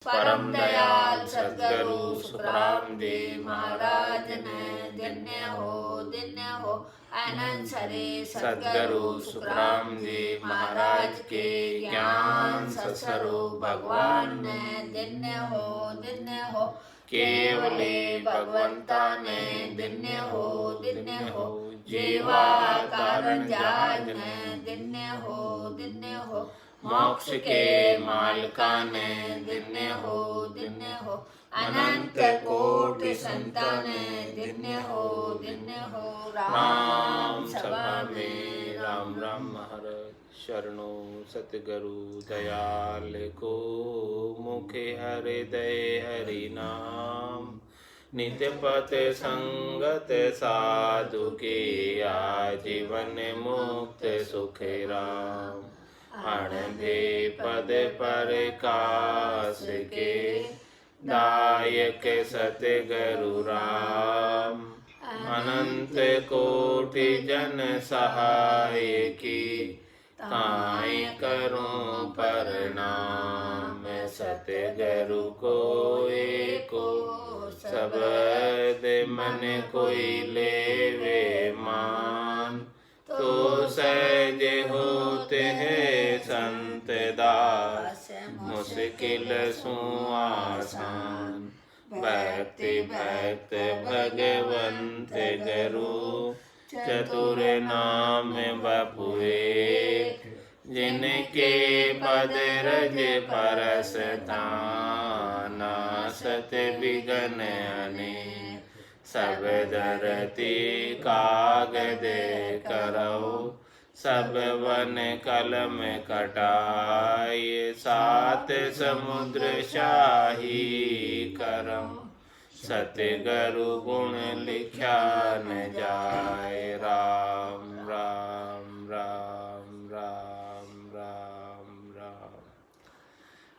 परम दयाल सदगुरु सुखराम देव महाराज ने दिन्य हो आनंद सरे सदगुरु सुखराम देव महाराज के ज्ञान सत्स्वरूप भगवान ने दिन्य हो केवले भगवंता ने दिन्य हो जीवा कारण जाग ने दिन्य हो मोक्ष के मालका ने दिन्य हो अनंत कोटि संतान दिन्य हो राम सभा में राम राम महाराज शरणो सतगुरु दयाल को मुखे हृदय हरि नाम नित्य पथ संगत साधु के आजीवन मुक्त सुख राम अणधे पद पर कास के दायक सतगुरु राम अनंत कोटि जन सहाय की ताई करूं प्रणाम सतगुरु को एको शब्द मन कोई लेवे मान तो सहज होते हैं संत दास मुश्किल सु आसान भक्ति भक्त भगवंत गुरु चतुर नाम बपुए जिनके पद रज परस ताना सत बिगन अने सब धरती कागद करौ सब वन कलम कटाय सात समुद्र शाही करम सतगुरु गुण लिख्या न जाय राम राम राम राम राम राम।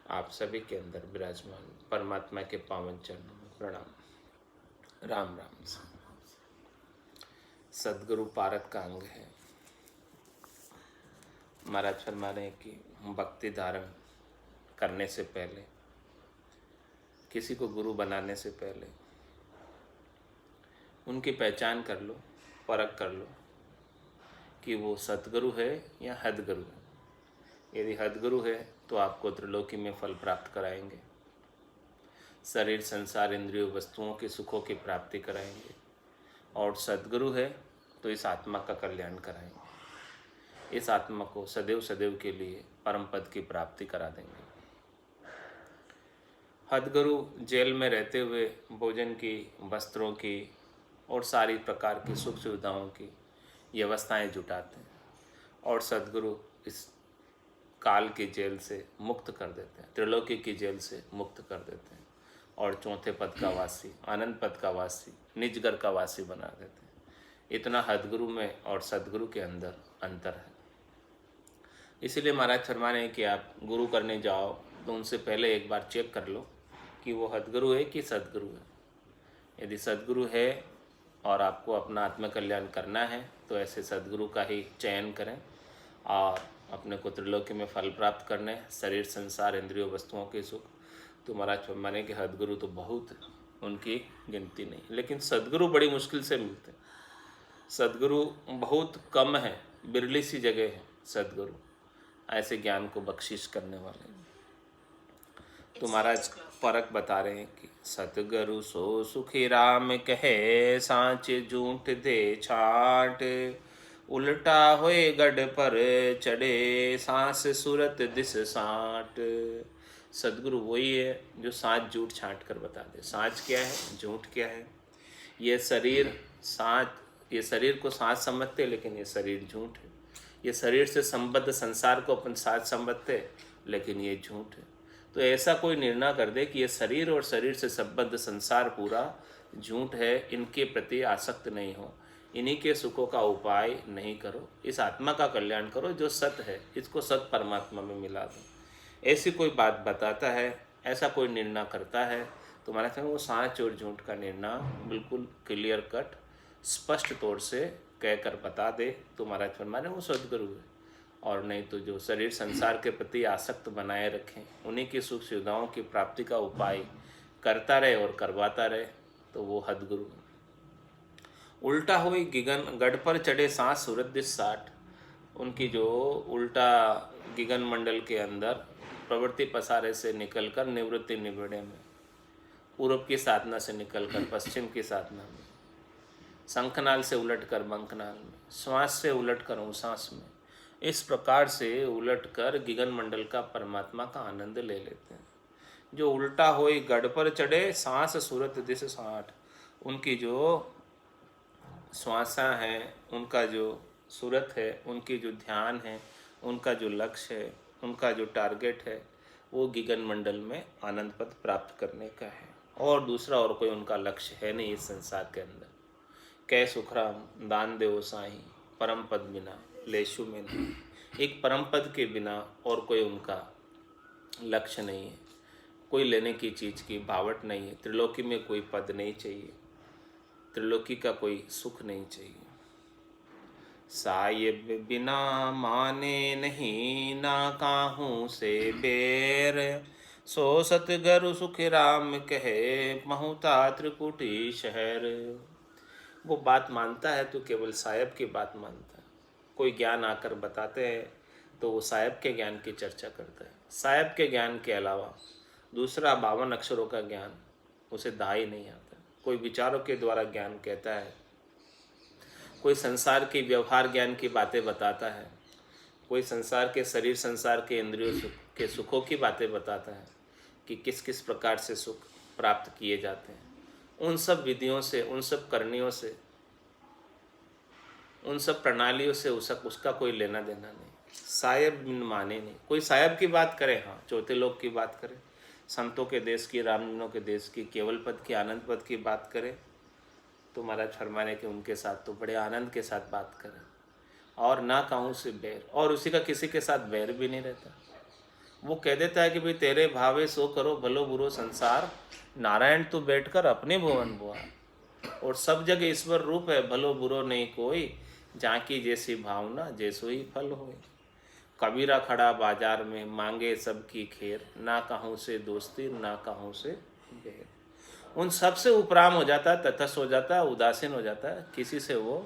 आप सभी के अंदर विराजमान परमात्मा के पावन चरणों में प्रणाम। राम राम। सदगुरु पारक का अंग है। महाराज फरमाने कि भक्ति धारण करने से पहले, किसी को गुरु बनाने से पहले उनकी पहचान कर लो, परख कर लो कि वो सतगुरु है या हदगुरु है। यदि हदगुरु है तो आपको त्रिलोकी में फल प्राप्त कराएंगे, शरीर संसार इंद्रियों वस्तुओं के सुखों की प्राप्ति कराएंगे, और सद्गुरु है तो इस आत्मा का कल्याण कराएंगे, इस आत्मा को सदैव सदैव के लिए परम पद की प्राप्ति करा देंगे। हदगुरु जेल में रहते हुए भोजन की, वस्त्रों की और सारी प्रकार की सुख सुविधाओं की व्यवस्थाएं जुटाते हैं, और सद्गुरु इस काल की जेल से मुक्त कर देते हैं, त्रिलोकी की जेल से मुक्त कर देते हैं, और चौथे पद का वासी, आनंद पद का वासी, निजगर का वासी बना देते हैं। इतना हदगुरु में और सदगुरु के अंदर अंतर है। इसीलिए महाराज फरमाने कि आप गुरु करने जाओ तो उनसे पहले एक बार चेक कर लो कि वो हदगुरु है कि सदगुरु है। यदि सदगुरु है और आपको अपना आत्म कल्याण करना है तो ऐसे सदगुरु का ही चयन करें, और अपने को त्रिलोकी में फल प्राप्त करने, शरीर संसार इंद्रियों वस्तुओं के सुख। तो महाराज माने कि हदगुरु तो बहुत, उनकी गिनती नहीं, लेकिन सदगुरु बड़ी मुश्किल से मिलते हैं। सदगुरु बहुत कम है, बिरली सी जगह है सदगुरु ऐसे ज्ञान को बख्शिश करने वाले। तो महाराज परख बता रहे हैं कि सतगुरु सो सुखी राम कहे सांच झूठ दे छाट, उल्टा होए गढ़ पर चढ़े सांस सूरत दिस साठ। सदगुरु वही है जो सांच झूठ छांट कर बता दे। सांच क्या है, झूठ क्या है। ये शरीर सांच, ये शरीर को सांच समझते, लेकिन ये शरीर झूठ है। ये शरीर से संबद्ध संसार को अपन सांच समझते, लेकिन ये झूठ है। तो ऐसा कोई निर्णय कर दे कि ये शरीर और शरीर से संबद्ध संसार पूरा झूठ है, इनके प्रति आसक्त नहीं हो, इन्हीं के सुखों का उपाय नहीं करो, इस आत्मा का कल्याण करो जो सत्य है, इसको सत्य परमात्मा में मिला दो। ऐसी कोई बात बताता है, ऐसा कोई निर्णय करता है, तो हमारा वो सांच और झूठ का निर्णय बिल्कुल क्लियर कट स्पष्ट तौर से कहकर बता दे तो महाराज फरमाने वो सदगुरु है। और नहीं तो जो शरीर संसार के प्रति आसक्त बनाए रखें, उन्हीं की सुख सुविधाओं की प्राप्ति का उपाय करता रहे और करवाता रहे, तो वो हदगुरु। उल्टा हुई गिगन गढ़ पर चढ़े सांस सूरत दिस साठ, उनकी जो उल्टा गिगन मंडल के अंदर प्रवृत्ति पसारे से निकलकर निवृत्ति निबिड़े में, पूर्व की साधना से निकलकर पश्चिम की साधना में, शंखनाल से उलटकर बंखनाल में, श्वास से उलटकर उसास में, इस प्रकार से उलटकर गिगन मंडल का परमात्मा का आनंद ले लेते हैं। जो उल्टा होई गढ़ पर चढ़े सांस सूरत दिस साठ, उनकी जो श्वासा है, उनका जो सूरत है, उनकी जो ध्यान है, उनका जो लक्ष्य है, उनका जो टारगेट है, वो गिगन मंडल में आनंद पद प्राप्त करने का है, और दूसरा और कोई उनका लक्ष्य है नहीं इस संसार के अंदर। कै सुखराम दान देव साईं परम पद बिना लेशु में नहीं, एक परम पद के बिना और कोई उनका लक्ष्य नहीं है, कोई लेने की चीज़ की भावट नहीं है, त्रिलोकी में कोई पद नहीं चाहिए, त्रिलोकी का कोई सुख नहीं चाहिए। साहिब बिना माने नहीं ना काहूँ से बेर, सो सतगुरु सुख राम कहे महूता त्रिकुटी शहर। वो बात मानता है तो केवल साहिब की बात मानता है। कोई ज्ञान आकर बताते हैं तो वो साहिब के ज्ञान की चर्चा करता है। साहिब के ज्ञान के अलावा दूसरा 52 अक्षरों का ज्ञान उसे दा ही नहीं आता। कोई विचारों के द्वारा ज्ञान कहता है, कोई संसार के व्यवहार ज्ञान की बातें बताता है, कोई संसार के शरीर संसार के इंद्रियों के सुखों की बातें बताता है कि किस किस प्रकार से सुख प्राप्त किए जाते हैं। उन सब विधियों से, उन सब करनियों से, उन सब प्रणालियों से उसका कोई लेना देना नहीं। साहिब माने नहीं। कोई साहिब की बात करे, हाँ, चौथे लोक की बात करे, संतों के देश की, रामजनों के देश की, केवल पद की, आनंद पद की बात करे, तो महाराज फरमाने के उनके साथ तो बड़े आनंद के साथ बात करें, और ना कहूँ से बैर, और उसी का किसी के साथ बैर भी नहीं रहता। वो कह देता है कि भाई तेरे भावे सो करो भलो बुरो संसार, नारायण तू बैठकर अपने भुवन बुआ, और सब जगह ईश्वर रूप है, भलो बुरो नहीं कोई, जाकी जैसी भावना जैसो ही फल होए। कबीरा खड़ा बाजार में मांगे सबकी खेर, ना कहूँ से दोस्ती ना कहूँ से बैर। उन सब से उपराम हो जाता है, तटस्थ हो जाता है, उदासीन हो जाता है, किसी से वो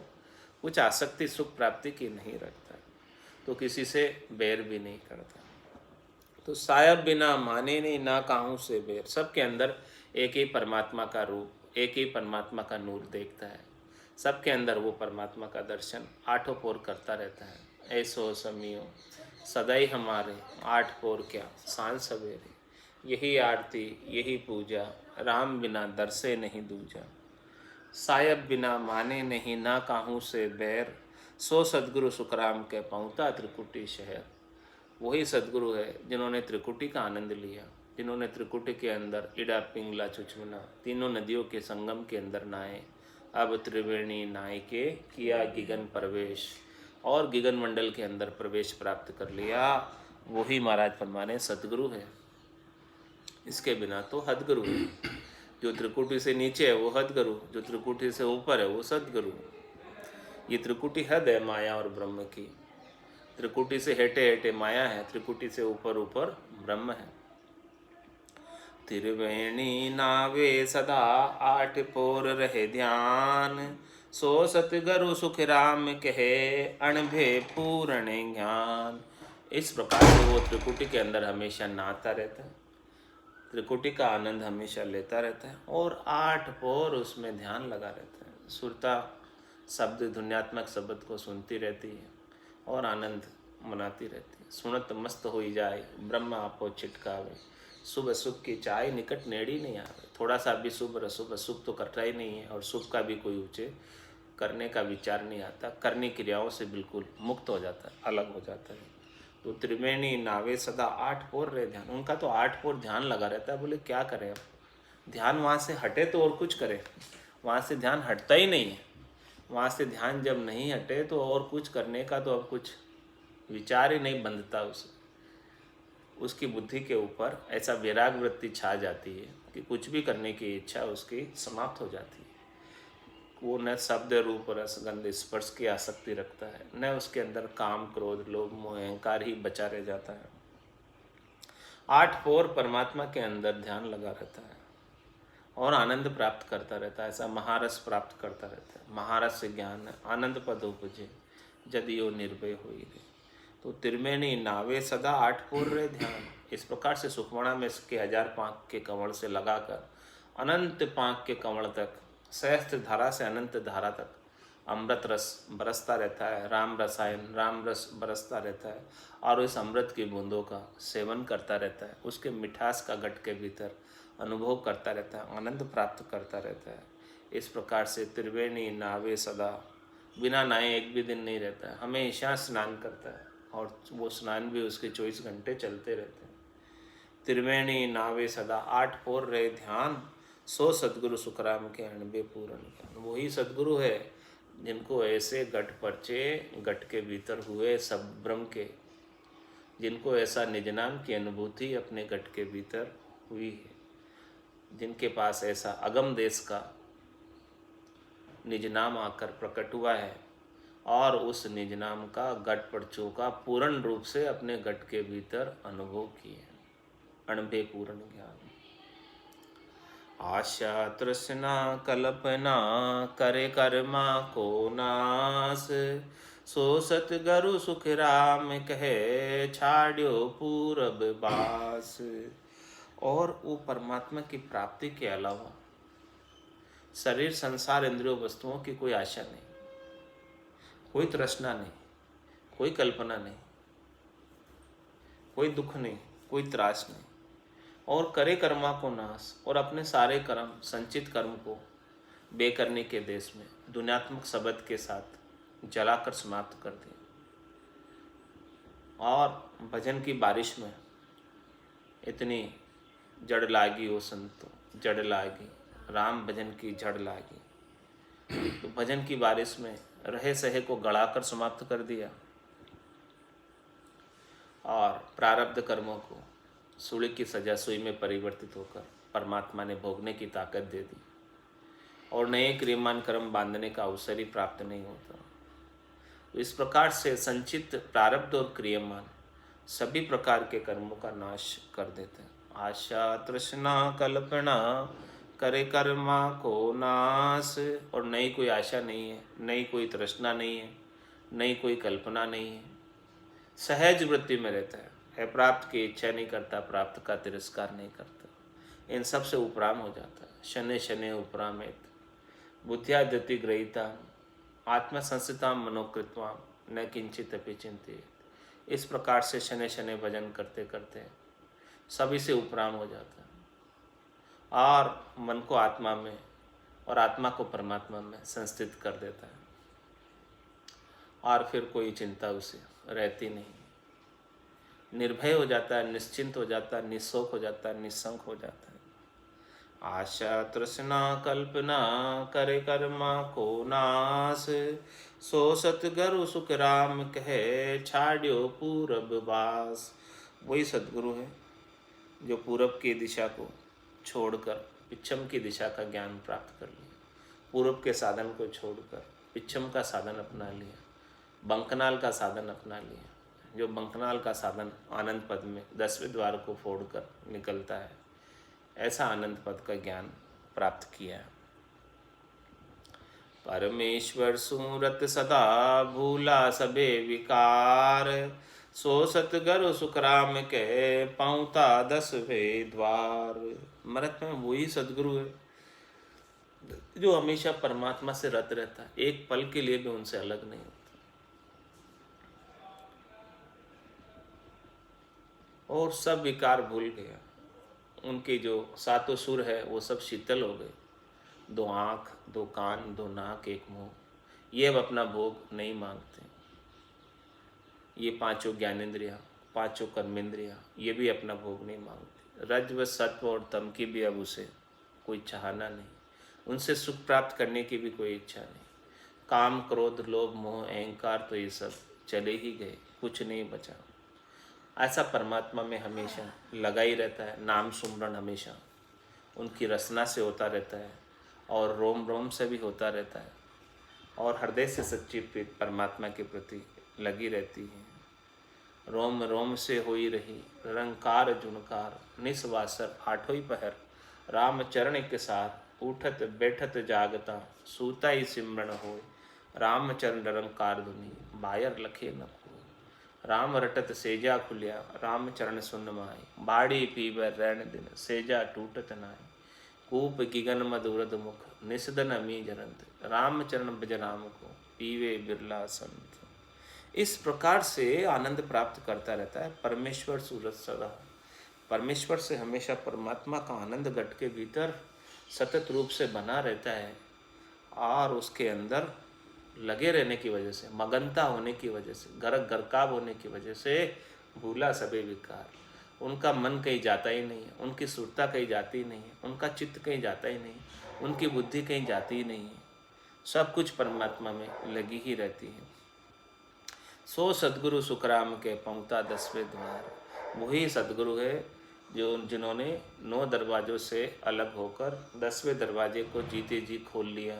कुछ आसक्ति सुख प्राप्ति की नहीं रखता, तो किसी से बैर भी नहीं करता। तो साहिब बिना माने नहीं ना कहूँ से बैर। सबके अंदर एक ही परमात्मा का रूप, एक ही परमात्मा का नूर देखता है, सबके अंदर वो परमात्मा का दर्शन आठों पोर करता रहता है। ऐसो समियो सदैव हमारे, आठ पोर क्या सांझ सवेरे, यही आरती यही पूजा, राम बिना दरसे नहीं दूजा। साहिब बिना माने नहीं ना काहू से बैर, सो सदगुरु सुखराम के पहुँचा त्रिकुटी शहर। वही सदगुरु है जिन्होंने त्रिकुटी का आनंद लिया, जिन्होंने त्रिकुटी के अंदर इडा पिंगला चुचमुना तीनों नदियों के संगम के अंदर नहाए, अब त्रिवेणी नहाए के किया गिगन प्रवेश, और गिगन मंडल के अंदर प्रवेश प्राप्त कर लिया। वही महाराज फरमाने सदगुरु है, इसके बिना तो हदगुरु है। जो त्रिकुटी से नीचे है वो हदगुरु, जो त्रिकुटी से ऊपर है वो सदगुरु। ये त्रिकुटी हद है माया और ब्रह्म की। त्रिकुटी से हेटे हेटे माया है, त्रिकुटी से ऊपर ऊपर ब्रह्म है। त्रिवेणी नावे सदा आठ पोर रहे ध्यान, सो सतगुरु सुख राम कहे अणभे पूर्ण ज्ञान। इस प्रकार से वो त्रिकुटी के अंदर हमेशा नहाता रहता है, त्रिकुटी का आनंद हमेशा लेता रहता है, और आठ पोर उसमें ध्यान लगा रहता है। सुरता शब्द ध्वन्यात्मक शब्द को सुनती रहती है और आनंद मनाती रहती है। सुनत मस्त हो जाए ब्रह्म आपो छिटकावे, शुभ सुख की चाय निकट नेड़ी नहीं आवे। थोड़ा सा भी शुभ रशुभ सुख तो करता ही नहीं है, और शुभ का भी कोई ऊँचे करने का विचार नहीं आता, करनी क्रियाओं से बिल्कुल मुक्त हो जाता है, अलग हो जाता है। तो त्रिवेणी नावे सदा आठ पोर रहे ध्यान, उनका तो आठ पोर ध्यान लगा रहता है। बोले क्या करें अब, ध्यान वहाँ से हटे तो और कुछ करें, वहाँ से ध्यान हटता ही नहीं है। वहाँ से ध्यान जब नहीं हटे तो और कुछ करने का तो अब कुछ विचार ही नहीं बंधता उसकी बुद्धि के ऊपर। ऐसा वैराग वृत्ति छा जाती है कि कुछ भी करने की इच्छा उसकी समाप्त हो जाती है। वो न शब्द रूप रस गंध स्पर्श की आसक्ति रखता है, न उसके अंदर काम क्रोध लोभ मोह अहंकार ही बचा रह जाता है। 8 पोर परमात्मा के अंदर ध्यान लगा रहता है और आनंद प्राप्त करता रहता है, ऐसा महारस प्राप्त करता रहता है। महारस से ज्ञान आनंद पद उपजे जदियो निर्भय होई रे। तो त्रिवेणी नावे सदा 8 पोर रे ध्यान। इस प्रकार से सुखमणा में इसके 1000 पांक के कमल से लगाकर अनंत पांक के कमल तक, सहस्त्र धारा से अनंत धारा तक अमृत रस बरसता रहता है, राम रसायन राम रस बरसता रहता है और इस अमृत की बूंदों का सेवन करता रहता है, उसके मिठास का घट के भीतर अनुभव करता रहता है, आनंद प्राप्त करता रहता है। इस प्रकार से त्रिवेणी नावे सदा, बिना नहाए एक भी दिन नहीं रहता है, हमेशा स्नान करता है और वो स्नान भी उसके 24 घंटे चलते रहते हैं। त्रिवेणी नावे सदा 8 पोर रहे ध्यान, सो सदगुरु सुखराम के अणबे पूर्ण ज्ञान। वही सदगुरु है जिनको ऐसे घट परचे घट के भीतर हुए सब ब्रह्म के, जिनको ऐसा निज नाम की अनुभूति अपने घट के भीतर हुई है, जिनके पास ऐसा अगम देश का निज नाम आकर प्रकट हुआ है और उस निज नाम का घट परचों का पूर्ण रूप से अपने घट के भीतर अनुभव किए, अणबे पूर्ण ज्ञान। आशा तृष्णा कल्पना करे कर्मा को नास, सो सतगुरु सुख राम कहे छाड़्यो पूरब बास। और वो परमात्मा की प्राप्ति के अलावा शरीर संसार इंद्रियों वस्तुओं की कोई आशा नहीं, कोई तृष्णा नहीं, कोई कल्पना नहीं, कोई दुख नहीं, कोई त्रास नहीं, और करे कर्मा को नाश, और अपने सारे कर्म संचित कर्म को बेकरने के देश में दुनियात्मक शब्द के साथ जलाकर समाप्त कर दिया। और भजन की बारिश में इतनी जड़ लागी ओ संतो, जड़ लागी राम भजन की जड़ लागी। तो भजन की बारिश में रहे सहे को गड़ाकर समाप्त कर दिया और प्रारब्ध कर्मों को सूली की सजा सुई में परिवर्तित होकर परमात्मा ने भोगने की ताकत दे दी और नए क्रियमान कर्म बांधने का अवसर ही प्राप्त नहीं होता। तो इस प्रकार से संचित प्रारब्ध और क्रियमान सभी प्रकार के कर्मों का नाश कर देते हैं। आशा तृष्णा कल्पना करे कर्मा को नाश, और नई कोई आशा नहीं है, नई कोई तृष्णा नहीं है, नई कोई कल्पना नहीं है, सहज वृत्ति में रहता है, प्राप्त की इच्छा नहीं करता, प्राप्त का तिरस्कार नहीं करता, इन सब से उपराम हो जाता है। शनै शनै उपरामेत बुद्ध्यादति ग्रहीता आत्म संस्थिता मनोकृत्वा न किंचित अपि चिंतित। इस प्रकार से शनै शनै भजन करते करते सभी से उपराम हो जाता है और मन को आत्मा में और आत्मा को परमात्मा में संस्थित कर देता है और फिर कोई चिंता उसे रहती नहीं, निर्भय हो जाता है, निश्चिंत हो जाता है, निशोक हो जाता है, निशंक हो जाता है। आशा तृष्णा कल्पना करे कर्मा को नाश, सो सतगुरु सुख राम कहे छाड़्यो पूरब बास। वही सदगुरु है जो पूरब की दिशा को छोड़कर पिछम की दिशा का ज्ञान प्राप्त कर लिया, पूरब के साधन को छोड़कर पिछम का साधन अपना लिया, बंकनाल का साधन अपना लिया। जो बंकनाल का साधन आनंद पद में 10वें द्वार को फोड़कर निकलता है, ऐसा आनंद पद का ज्ञान प्राप्त किया। परमेश्वर सूरत सदा भूला सबे विकार, सो सतगुरु सुख राम के पाऊता 10वें द्वार। मरत में वही सदगुरु है जो हमेशा परमात्मा से रत रहता है, एक पल के लिए भी उनसे अलग नहीं होता और सब विकार भूल गया। उनके जो 7 सुर है वो सब शीतल हो गए, 2 आँख 2 कान 2 नाक 1 मुंह, ये अब अपना भोग नहीं मांगते। ये 5 ज्ञानेंद्रियाँ 5 कर्मेंद्रियाँ ये भी अपना भोग नहीं मांगते। रज व सत्व और तम की भी अब उसे कोई चाहना नहीं, उनसे सुख प्राप्त करने की भी कोई इच्छा नहीं। काम क्रोध लोभ मोह अहंकार तो ये सब चले ही गए, कुछ नहीं बचा। ऐसा परमात्मा में हमेशा लगा ही रहता है, नाम सुमरण हमेशा उनकी रचना से होता रहता है और रोम रोम से भी होता रहता है, और हृदय से सच्ची प्रीत परमात्मा के प्रति लगी रहती है। रोम रोम से होई रही रंकार जुनकार, निस्वासर आठों पहर, राम चरण के सार, उठत बैठत जागता, सूता ही सिमरन होय, राम चरण रंकार धुनी, बायर लखे न कोय, राम रटत सेजा खुलिया, राम चरण सुन माय, बाड़ी पीबर रैन दिन, सेजा टूटत नाय, कूप गिगन मधुरद मुख, निसदन अमी जरंत, राम चरण भज राम को, पीवे बिरला संत। इस प्रकार से आनंद प्राप्त करता रहता है। परमेश्वर सूरत सदा, परमेश्वर से हमेशा परमात्मा का आनंद घट के भीतर सतत रूप से बना रहता है, और उसके अंदर लगे रहने की वजह से, मगनता होने की वजह से, गरक गरकाब होने की वजह से भूला सबे विकार, उनका मन कहीं जाता ही नहीं है, उनकी सुरता कहीं जाती ही नहीं है, उनका चित्त कहीं जाता ही नहीं, उनकी बुद्धि कहीं जाती ही नहीं है, सब कुछ परमात्मा में लगी ही रहती है। सो सद्गुरु सुखराम के पहुँचा 10वें द्वार, वही सद्गुरु है जो जिन्होंने 9 दरवाज़ों से अलग होकर 10वें दरवाजे को जीते जी खोल लिया।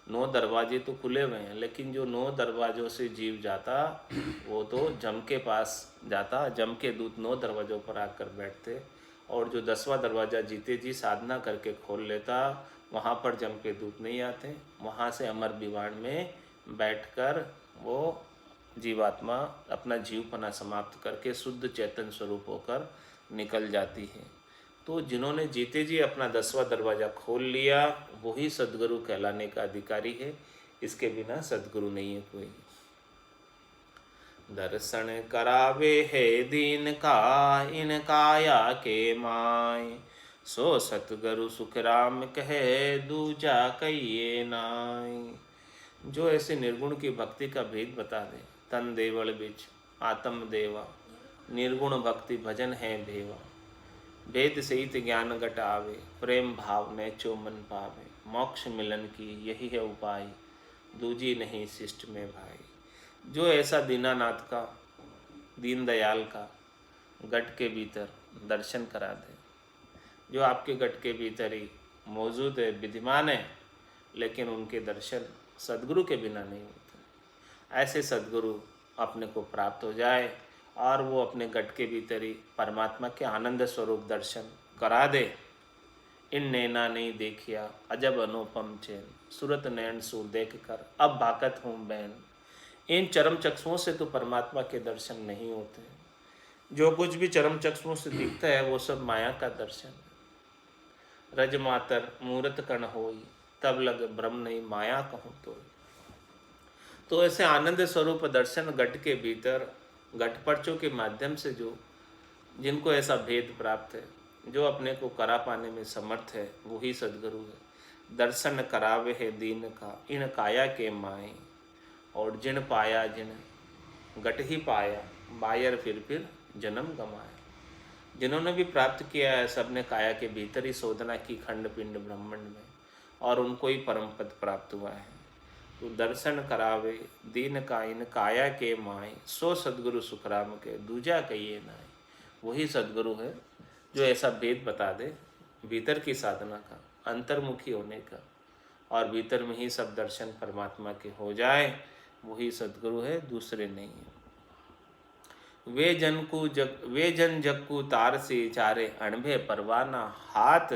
9 दरवाजे तो खुले हुए हैं, लेकिन जो 9 दरवाज़ों से जीव जाता वो तो जम के पास जाता, जम के दूत 9 दरवाज़ों पर आकर बैठते, और जो 10वां दरवाज़ा जीते जी साधना करके खोल लेता, वहाँ पर जम के दूत नहीं आते, वहाँ से अमर विवाण में बैठकर वो जीवात्मा अपना जीवपना समाप्त करके शुद्ध चैतन्य स्वरूप होकर निकल जाती है। तो जिन्होंने जीते जी अपना 10वां दरवाज़ा खोल लिया, वही सद्गुरु कहलाने का अधिकारी है, इसके बिना सद्गुरु नहीं है कोई। दर्शन करावे है दीन का, इन काया के माय, सो सतगुरु सुखराम कहे, दूजा कहिए नाय। जो ऐसे निर्गुण की भक्ति का भेद बता दे, तन देवल बिच आत्म देवा, निर्गुण भक्ति भजन है भेवा, वेद सहित ज्ञान घटावे, प्रेम भाव ने चो मन पावे, मोक्ष मिलन की यही है उपाय, दूजी नहीं शिष्ट में भाई। जो ऐसा दीनानाथ का, दीनदयाल का गट के भीतर दर्शन करा दे, जो आपके गट के भीतर ही मौजूद है, विद्यमान है, लेकिन उनके दर्शन सद्गुरु के बिना नहीं होते, ऐसे सद्गुरु अपने को प्राप्त हो जाए और वो अपने गट के भीतर ही परमात्मा के आनंद स्वरूप दर्शन करा दे। इन नैना नहीं देखिया अजब अनुपम चैन, सूरत नैन सूर देख कर अब भाकत हूँ बैन। इन चरम चक्षुओं से तो परमात्मा के दर्शन नहीं होते, जो कुछ भी चरम चक्षुओं से दिखता है वो सब माया का दर्शन है। रज मातर मूर्त कण होई, तब लग ब्रह्म नहीं माया कहूँ तो ऐसे आनंद स्वरूप दर्शन घट के भीतर घटपर्चों के माध्यम से जो जिनको ऐसा भेद प्राप्त है, जो अपने को करा पाने में समर्थ है, वही सद्गुरु है। दर्शन करावे है दीन का, इन काया के माए, और जिन पाया जिन घट ही पाया, बायर फिर जन्म गमाया। जिन्होंने भी प्राप्त किया है, सबने काया के भीतर ही शोधना की खंड पिंड ब्रह्मांड में, और उनको ही परम पद प्राप्त हुआ है। तो दर्शन करावे दीन का, इन काया के माए, सो सद्गुरु सुखराम के, दूजा कहिए नाय। वही सद्गुरु है जो ऐसा भेद बता दे भीतर की साधना का, अंतर्मुखी होने का, और भीतर में ही सब दर्शन परमात्मा के हो जाए, वही सद्गुरु है, दूसरे नहीं है। वे जन जग को तार से चारे, अणभे परवाना हाथ,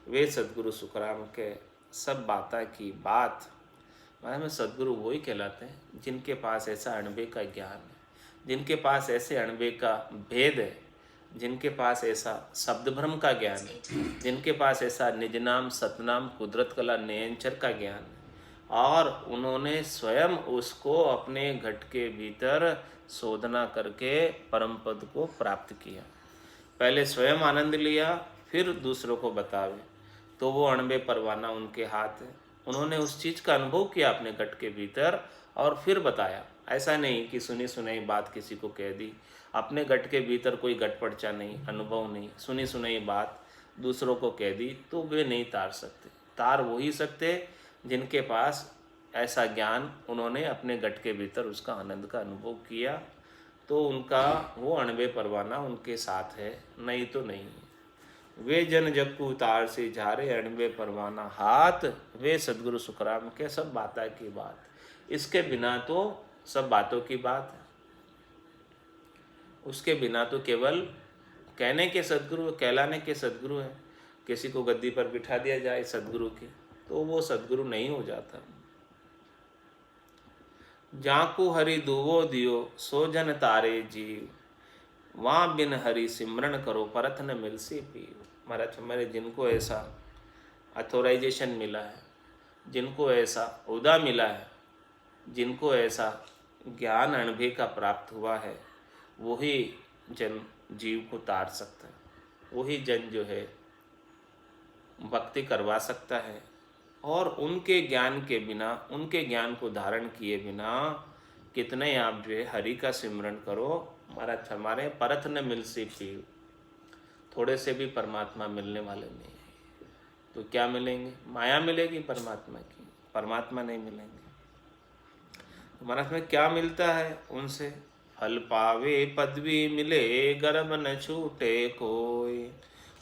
वे सद्गुरु सुखराम के, सब बाता की बात। में सद्गुरु वही कहलाते हैं जिनके पास ऐसा अणबे का ज्ञान है, जिनके पास ऐसे अणबे का भेद है, जिनके पास ऐसा शब्द भ्रम का ज्ञान है, जिनके पास ऐसा निज नाम सतनाम कुदरत कला नयनचर का ज्ञान है, और उन्होंने स्वयं उसको अपने घट के भीतर शोधना करके परम पद को प्राप्त किया। पहले स्वयं आनंद लिया, फिर दूसरों को बतावे, तो वो अणबे परवाना उनके हाथ है। उन्होंने उस चीज़ का अनुभव किया अपने घट के भीतर और फिर बताया। ऐसा नहीं कि सुनी सुनाई बात किसी को कह दी, अपने घट के भीतर कोई घट पर्चा नहीं, अनुभव नहीं, सुनी सुनाई बात दूसरों को कह दी तो वे नहीं तार सकते। तार वही सकते जिनके पास ऐसा ज्ञान, उन्होंने अपने घट के भीतर उसका आनंद का अनुभव किया, तो उनका वो अणबे परवाना उनके साथ है, नहीं तो नहीं। वे जन जक्कू तार से झारे अणबे परवाना हाथ, वे सदगुरु सुखराम के सब बाता की बात। इसके बिना तो सब बातों की बात है, उसके बिना तो केवल कहने के सदगुरु, कहलाने के सदगुरु है। किसी को गद्दी पर बिठा दिया जाए सदगुरु के, तो वो सदगुरु नहीं हो जाता। जाकू हरि दुवो दियो सो जन तारे जीव, वहाँ बिन हरि सिमरन करो परत न मिलसी पीव। महाराज हमारे जिनको ऐसा अथोराइजेशन मिला है, जिनको ऐसा ओहदा मिला है, जिनको ऐसा ज्ञान अनुभव का प्राप्त हुआ है, वही जन जीव को तार सकता है, वही जन जो है भक्ति करवा सकता है। और उनके ज्ञान के बिना, उनके ज्ञान को धारण किए बिना कितने आप जो है हरि का सिमरन करो, महाराज हमारे परत न मिल सी पीव, थोड़े से भी परमात्मा मिलने वाले नहीं है। तो क्या मिलेंगे? माया मिलेगी परमात्मा की, परमात्मा नहीं मिलेंगे। तो महाराज में क्या मिलता है उनसे? फल पावे पदवी मिले गर्भ न छूटे कोई,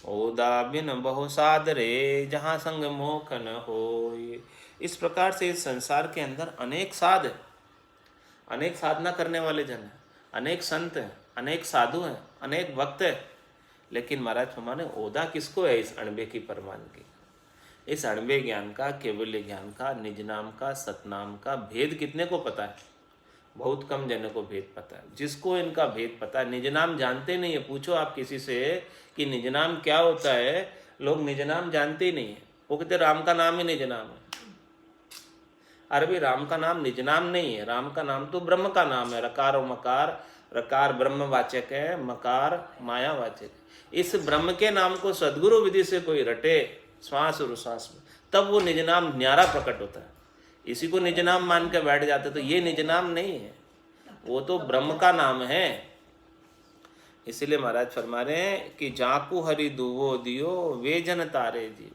ओदा बिन बहु सादरे जहाँ संग मोख न होय। इस प्रकार से इस संसार के अंदर अनेक साध है, अनेक साधना करने वाले जन हैं, अनेक संत हैं, अनेक साधु हैं, अनेक भक्त हैं, लेकिन महाराज हमारे ओदा किसको है इस अणबे की परमान की? इस अणबे ज्ञान का, केवल्य ज्ञान का, निज नाम का, सतनाम का भेद कितने को पता है? बहुत कम जनों को भेद पता है। जिसको इनका भेद पता है, निज नाम जानते नहीं है। पूछो आप किसी से कि निज नाम क्या होता है, लोग निज नाम जानते ही नहीं है। वो कहते राम का नाम ही निज नाम है। अरे भाई राम का नाम निज नाम नहीं है, राम का नाम तो ब्रह्म का नाम है। रकार और मकार, रकार ब्रह्मवाचक है, मकार मायावाचक है। इस ब्रह्म के नाम को सद्गुरु विधि से कोई रटे श्वास और उश्वास में, तब वो निज नाम न्यारा प्रकट होता है। इसी को निज नाम मान के बैठ जाते तो ये निज नाम नहीं है, वो तो ब्रह्म का नाम है। इसीलिए महाराज फरमा रहे हैं कि जाकू हरि दुवो दियो वे जन तारे जी,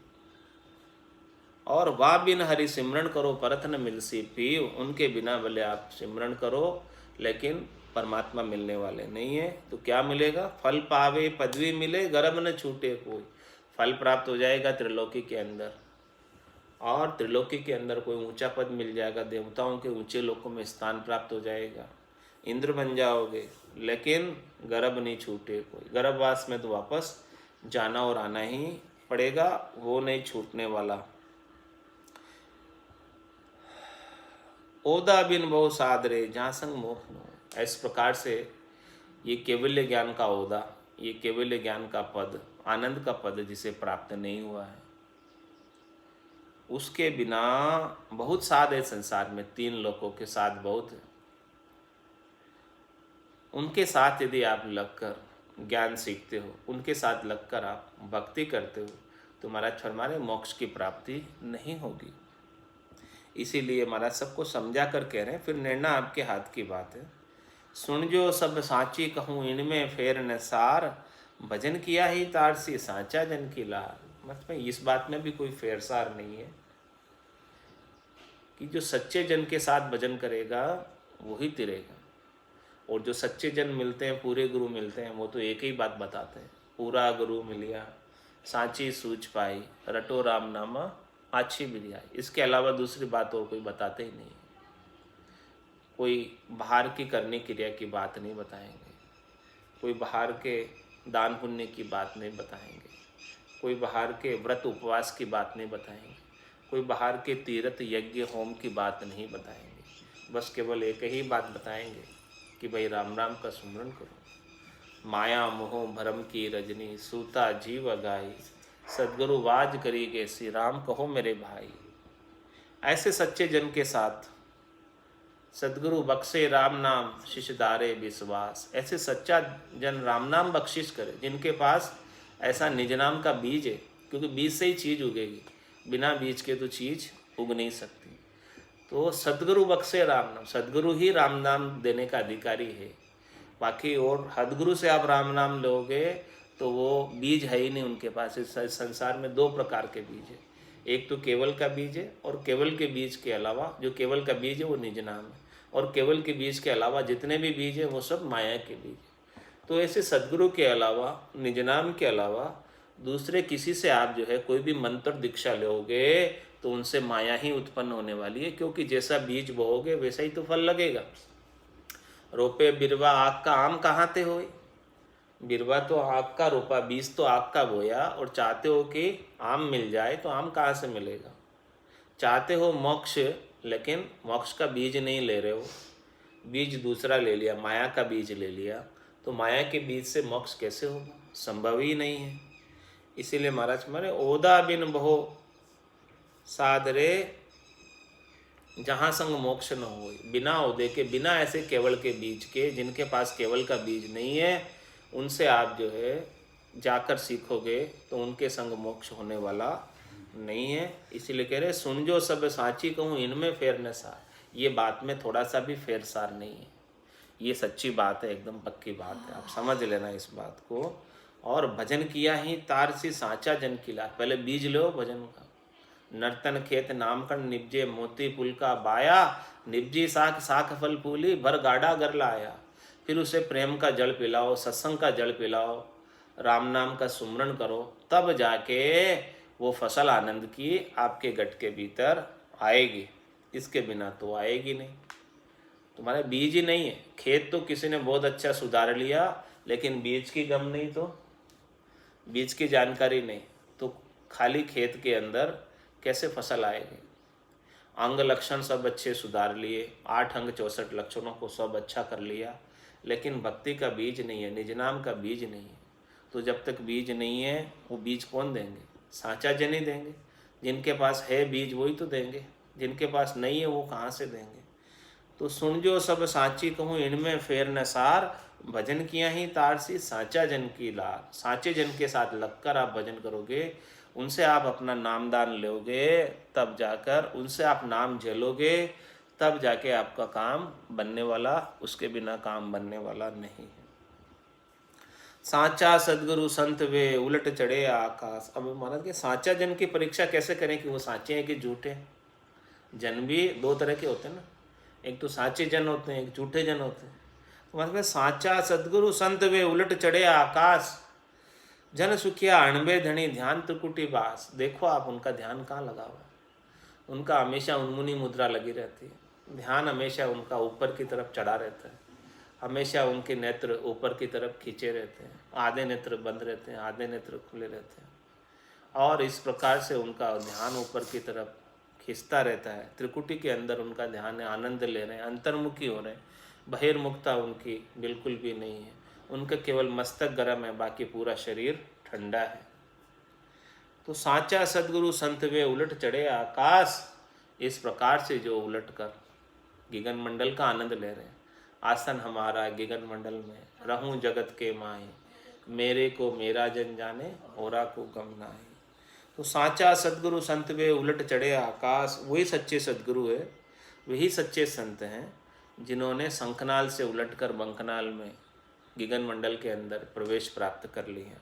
और वा बिन हरि सिमरन करो परत न मिलसी पीव। उनके बिना भले आप सिमरन करो, लेकिन परमात्मा मिलने वाले नहीं है। तो क्या मिलेगा? फल पावे पदवी मिले गर्भ न छूटे कोई। फल प्राप्त हो जाएगा त्रिलोकी के अंदर, और त्रिलोकी के अंदर कोई ऊंचा पद मिल जाएगा, देवताओं के ऊंचे लोकों में स्थान प्राप्त हो जाएगा, इंद्र बन जाओगे, लेकिन गर्भ नहीं छूटे कोई। गर्भवास में तो वापस जाना और आना ही पड़ेगा, वो नहीं छूटने वाला। ओदा बिन बहु सादरे जहाँ संग मोह न हो। इस प्रकार से ये केवल्य ज्ञान का ओदा, ये केवल्य ज्ञान का पद, आनंद का पद जिसे प्राप्त नहीं हुआ है, उसके बिना बहुत साध है संसार में। तीन लोगों के साथ बहुत है, उनके साथ यदि आप लगकर ज्ञान सीखते हो, उनके साथ लगकर आप भक्ति करते हो, तो महाराज फरमाने मोक्ष की प्राप्ति नहीं होगी। इसीलिए महाराज सबको समझा कर कह रहे हैं, फिर निर्णय आपके हाथ की बात है। सुन जो सब साची कहूँ इनमें फेर न सार, भजन किया ही तार सी साचा जन की लार। मतलब इस बात में भी कोई फेर सार नहीं है कि जो सच्चे जन के साथ भजन करेगा वही तिरेगा। और जो सच्चे जन मिलते हैं, पूरे गुरु मिलते हैं, वो तो एक ही बात बताते हैं, पूरा गुरु मिलिया सांची सूझ पाई, रटो राम नामा आछी बिरियाई। इसके अलावा दूसरी बात और कोई बताते ही नहीं। कोई बाहर की करने क्रिया की बात नहीं बताएंगे, कोई बाहर के दान पुण्य की बात नहीं बताएंगे, कोई बाहर के व्रत उपवास की बात नहीं बताएंगे, कोई बाहर के तीर्थ यज्ञ होम की बात नहीं बताएंगे। बस केवल एक ही बात बताएंगे कि भाई राम राम का सुमरन करो। माया मोह भरम की रजनी सूता जीव अगाई, सदगुरु वाज करी गे श्री राम कहो मेरे भाई। ऐसे सच्चे जन के साथ सदगुरु बख्शे राम नाम शिष्यदारे विश्वास। ऐसे सच्चा जन राम नाम बख्शिश करे, जिनके पास ऐसा निज नाम का बीज है, क्योंकि बीज से ही चीज़ उगेगी, बिना बीज के तो चीज़ उग नहीं सकती। तो सदगुरु बख्शे राम नाम, सदगुरु ही राम नाम देने का अधिकारी है। बाकी और हदगुरु से आप राम नाम लोगे तो वो बीज है ही नहीं उनके पास। इस संसार में दो प्रकार के बीज है, एक तो केवल का बीज है, और केवल के बीज के अलावा जो केवल का बीज है वो निज नाम है, और केवल के बीज के अलावा जितने भी बीज हैं वो सब माया के बीज है। तो ऐसे सदगुरु के अलावा, निज नाम के अलावा दूसरे किसी से आप जो है कोई भी मंत्र दीक्षा लोगे तो उनसे माया ही उत्पन्न होने वाली है, क्योंकि जैसा बीज बोओगे वैसा ही तो फल लगेगा। रोपे बिरवा आग का आम कहाँ ते होए। बिरवा तो आग का रोपा, बीज तो आग का बोया, और चाहते हो कि आम मिल जाए तो आम कहाँ से मिलेगा। चाहते हो मोक्ष, लेकिन मोक्ष का बीज नहीं ले रहे हो, बीज दूसरा ले लिया, माया का बीज ले लिया, तो माया के बीज से मोक्ष कैसे होगा, संभव ही नहीं है। इसीलिए महाराज मारे ओदा बिन बहो सादरे जहाँ संग मोक्ष न हो। बिना ओदे के, बिना ऐसे केवल के बीज के, जिनके पास केवल का बीज नहीं है, उनसे आप जो है जाकर सीखोगे तो उनके संग मोक्ष होने वाला नहीं है। इसीलिए कह रहे सुन जो सब साची कहूँ इनमें फेर न सार। ये बात में थोड़ा सा भी फेर सार नहीं है, ये सच्ची बात है, एकदम पक्की बात है, आप समझ लेना इस बात को। और भजन किया ही तार सी साचा जन की लार। पहले बीज लो भजन का। नर्तन खेत नामकरण निपजे मोती पुल का बाया, निपजी साख साख फल फूली भर गाड़ा गर लाया। फिर उसे प्रेम का जल पिलाओ, सत्संग का जल पिलाओ, राम नाम का सुमरन करो, तब जाके वो फसल आनंद की आपके गट के भीतर आएगी। इसके बिना तो आएगी नहीं। तुम्हारे बीज ही नहीं है। खेत तो किसी ने बहुत अच्छा सुधार लिया, लेकिन बीज की गम नहीं, तो बीज की जानकारी नहीं, तो खाली खेत के अंदर कैसे फसल आएगी। अंग लक्षण सब अच्छे सुधार लिए, 8 अंग 64 लक्षणों को सब अच्छा कर लिया, लेकिन भक्ति का बीज नहीं है, निज नाम का बीज नहीं है। तो जब तक बीज नहीं है, वो बीज कौन देंगे, साचा जन ही देंगे। जिनके पास है बीज वही तो देंगे, जिनके पास नहीं है वो कहाँ से देंगे। तो सुन जो सब साची कहूँ इनमें फेर न सार, भजन किया ही तार सी साचा जन की लार। साचे जन के साथ लगकर आप भजन करोगे, उनसे आप अपना नामदान लोगे, तब जाकर उनसे आप नाम झेलोगे, तब जाके आपका काम बनने वाला, उसके बिना काम बनने वाला नहीं है। साचा सदगुरु संत वे उलट चढ़े आकाश। अब महाराज के साचा जन की परीक्षा कैसे करें कि वो साचे हैं कि झूठे हैं। जन भी 2 तरह के होते हैं ना, एक तो साचे जन होते हैं, एक झूठे जन होते हैं। तो मतलब साचा सदगुरु संत वे उलट चढ़े आकाश, जन सुखिया अणबे धनी ध्यान त्रिकुटी बास। देखो आप उनका ध्यान कहाँ लगा हुआ है, उनका हमेशा उन्मुनी मुद्रा लगी रहती है, ध्यान हमेशा उनका ऊपर की तरफ चढ़ा रहता है, हमेशा उनके नेत्र ऊपर की तरफ खींचे रहते हैं, आधे नेत्र बंद रहते हैं, आधे नेत्र खुले रहते हैं, और इस प्रकार से उनका ध्यान ऊपर की तरफ खींचता रहता है। त्रिकुटी के अंदर उनका ध्यान है, आनंद ले रहे हैं, अंतर्मुखी हो रहे हैं, बहिर्मुखता उनकी बिल्कुल भी नहीं है। उनका केवल मस्तक गर्म है, बाकी पूरा शरीर ठंडा है। तो साचा सदगुरु संत वे उलट चढ़े आकाश, इस प्रकार से जो उलट कर गिगन मंडल का आनंद ले रहे हैं। आसन हमारा गिगन मंडल में, रहूं जगत के माए, मेरे को मेरा जन जाने, औरा को गम नाए। तो साचा सदगुरु संत वे उलट चढ़े आकाश, वही सच्चे सदगुरु है, वही सच्चे संत हैं जिन्होंने शंखनाल से उलटकर बंकनाल में गिगन मंडल के अंदर प्रवेश प्राप्त कर लिया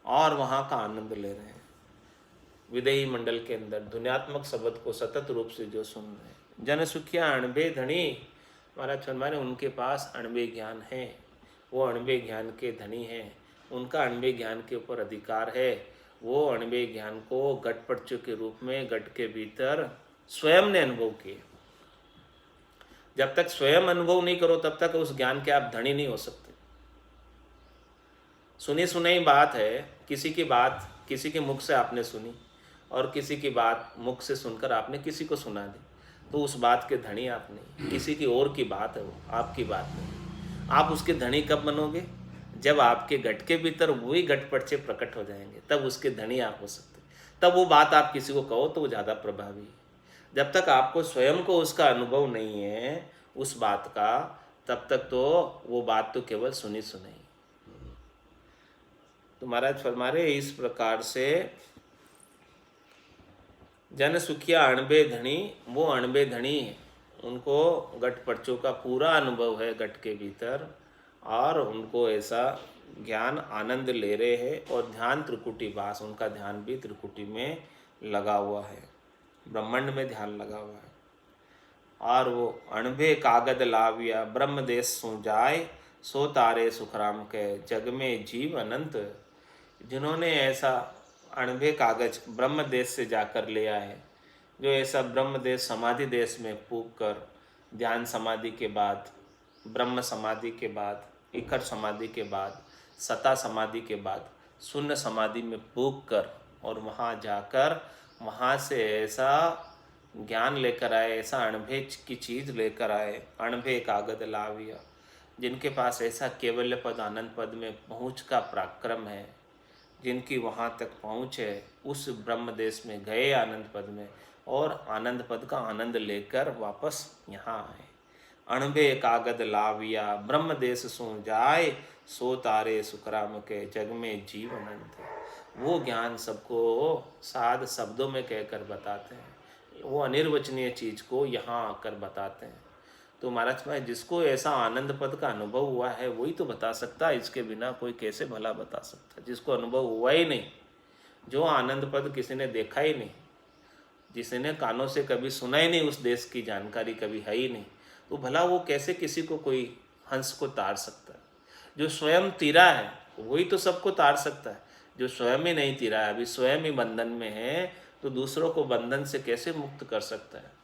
और वहाँ का आनंद ले रहे हैं। विदेही मंडल के अंदर ध्वन्यात्मक शब्द को सतत रूप से जो सुन रहे हैं। जन सुखिया अणबे धनी, महाराज फरमाने उनके पास अणबे ज्ञान है, वो अणबे ज्ञान के धनी हैं, उनका अणबे ज्ञान के ऊपर अधिकार है। वो अणबे ज्ञान को गटपटचु के रूप में गट के भीतर स्वयं ने अनुभव किए। जब तक स्वयं अनुभव नहीं करो तब तक उस ज्ञान के आप धनी नहीं हो सकते। सुनी सुनाई बात है, किसी की बात किसी के मुख से आपने सुनी और किसी की बात मुख से सुनकर आपने किसी को सुना दी, तो उस बात के धनी आप नहीं, किसी की और की बात है वो, आपकी बात नहीं। आप उसके धनी कब बनोगे? जब आपके गट के भीतर वही गटपट से प्रकट हो जाएंगे, तब उसके धनी आप हो सकते। तब वो बात आप किसी को कहो तो वो ज़्यादा प्रभावी है। जब तक आपको स्वयं को उसका अनुभव नहीं है उस बात का, तब तक तो वो बात तो केवल सुनी सुनाई। तो महाराज फरमा रहे इस प्रकार से जन सुखिया अणबे धनी, वो अणबे धनी है, उनको गटपटचों का पूरा अनुभव है गट के भीतर, और उनको ऐसा ज्ञान आनंद ले रहे हैं। और ध्यान त्रिकुटी वास, उनका ध्यान भी त्रिकुटी में लगा हुआ है, ब्रह्मांड में ध्यान लगा हुआ है। और वो अणबे कागद लाविया ब्रह्म देश सो जाए, सो तारे सुखराम के जग में जीव अनंत। जिन्होंने ऐसा अणभे कागज ब्रह्म देश से जाकर ले आए, जो ऐसा ब्रह्म देश समाधि देश में फूंक कर ध्यान समाधि के बाद, ब्रह्म समाधि के बाद, इखर समाधि के बाद, सता समाधि के बाद शून्य समाधि में फूंक कर और वहाँ जाकर वहाँ से ऐसा ज्ञान लेकर आए, ऐसा अणभे की चीज़ लेकर आए, अणभे कागद लाविया, जिनके पास ऐसा केवल्य पद आनंद पद में पहुँच का पराक्रम है, जिनकी वहाँ तक पहुँच है, उस ब्रह्म देश में गए आनंद पद में और आनंद पद का आनंद लेकर वापस यहाँ आए। अणभे कागद लाविया ब्रह्म देश सो जाए, सो तारे सुखराम के जग में जीव अनंत। वो ज्ञान सबको साध शब्दों में कहकर बताते हैं, वो अनिर्वचनीय चीज़ को यहाँ आकर बताते हैं। तो महाराज भाई, जिसको ऐसा आनंद पद का अनुभव हुआ है वही तो बता सकता है, इसके बिना कोई कैसे भला बता सकता है। जिसको अनुभव हुआ ही नहीं, जो आनंद पद किसी ने देखा ही नहीं, जिसने कानों से कभी सुना ही नहीं, उस देश की जानकारी कभी है ही नहीं, तो भला वो कैसे किसी को कोई हंस को तार सकता है। जो स्वयं तीरा है वही तो सबको तार सकता है, जो स्वयं ही नहीं तीरा है, अभी स्वयं ही बंधन में है, तो दूसरों को बंधन से कैसे मुक्त कर सकता है।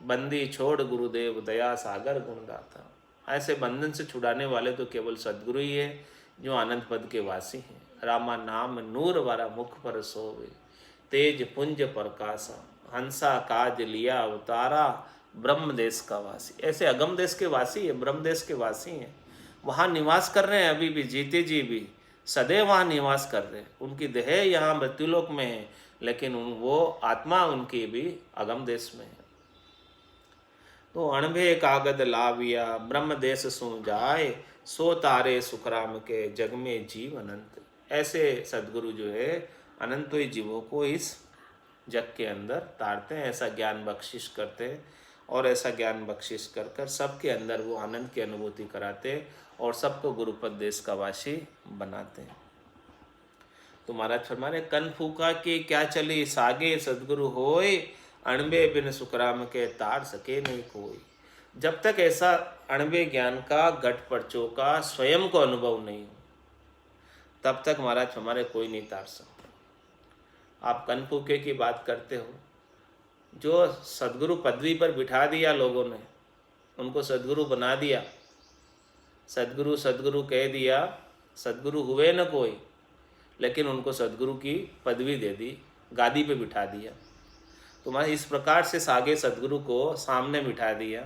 बंदी छोड़ गुरुदेव दया सागर गुणदाता, ऐसे बंधन से छुड़ाने वाले तो केवल सद्गुरु ही है, जो आनंद पद के वासी हैं। रामा नाम नूर वारा मुख पर सोवे, तेज पुंज प्रकाशा, हंसा काज लिया अवतारा, ब्रह्म देश का वासी। ऐसे अगम देश के वासी है, ब्रह्म देश के वासी हैं, वहाँ निवास कर रहे हैं, अभी भी जीते जी भी सदैव वहाँ निवास कर रहे हैं। उनकी देह यहाँ मृत्युलोक में है, लेकिन वो आत्मा उनकी भी अगम देश में है। तो अणभे कागद लाविया ब्रह्म देश सो जाए, सो तारे सुखराम के जग में जीव अनंत। ऐसे सद्गुरु जो है अनंतों जीवों को इस जग के अंदर तारते हैं, ऐसा ज्ञान बख्शिश करते हैं, और ऐसा ज्ञान बख्शिश कर कर सबके अंदर वो आनंद की अनुभूति कराते हैं और सबको गुरुपद देश का वासी बनाते हैं। तो महाराज फरमाने, कन फूका के क्या चली सागे सद्गुरु होए, अणबे बिन सुखराम के तार सके नहीं कोई। जब तक ऐसा अणबे ज्ञान का घट परचों का स्वयं को अनुभव नहीं हो, तब तक महाराज हमारे कोई नहीं तार सकता। आप कन फूके की बात करते हो, जो सद्गुरु पदवी पर बिठा दिया लोगों ने, उनको सद्गुरु बना दिया, सद्गुरु सद्गुरु कह दिया, सद्गुरु हुए न कोई, लेकिन उनको सद्गुरु की पदवी दे दी, गादी पे बिठा दिया। तुम्हारे इस प्रकार से सागे सद्गुरु को सामने बिठा दिया,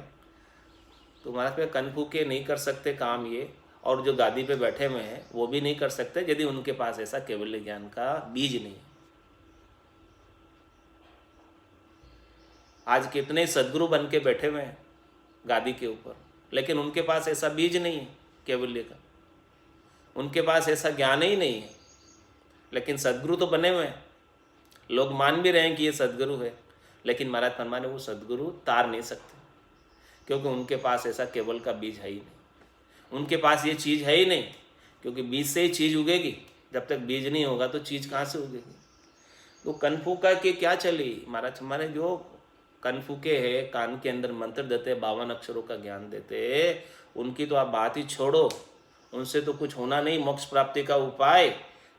तुम्हारे पे कन फूके नहीं कर सकते काम ये, और जो गादी पे बैठे हुए हैं वो भी नहीं कर सकते यदि उनके पास ऐसा केवल्य ज्ञान का बीज नहीं। आज कितने सद्गुरु बन के बैठे हुए हैं गादी के ऊपर, लेकिन उनके पास ऐसा बीज नहीं है केवल्य का, उनके पास ऐसा ज्ञान ही नहीं है, लेकिन सद्गुरु तो बने हुए हैं, लोग मान भी रहे हैं कि ये सद्गुरु है, लेकिन महाराज फरमाने वो सद्गुरु तार नहीं सकते, क्योंकि उनके पास ऐसा केवल का बीज है ही नहीं, उनके पास ये चीज़ है ही नहीं, क्योंकि बीज से ही चीज़ उगेगी, जब तक बीज नहीं होगा तो चीज़ कहाँ से उगेगी। तो कनफूका के क्या चली, महाराज हमारे जो कनफूके है, कान के अंदर मंत्र देते, 52 अक्षरों का ज्ञान देते, उनकी तो आप बात ही छोड़ो, उनसे तो कुछ होना नहीं मोक्ष प्राप्ति का उपाय।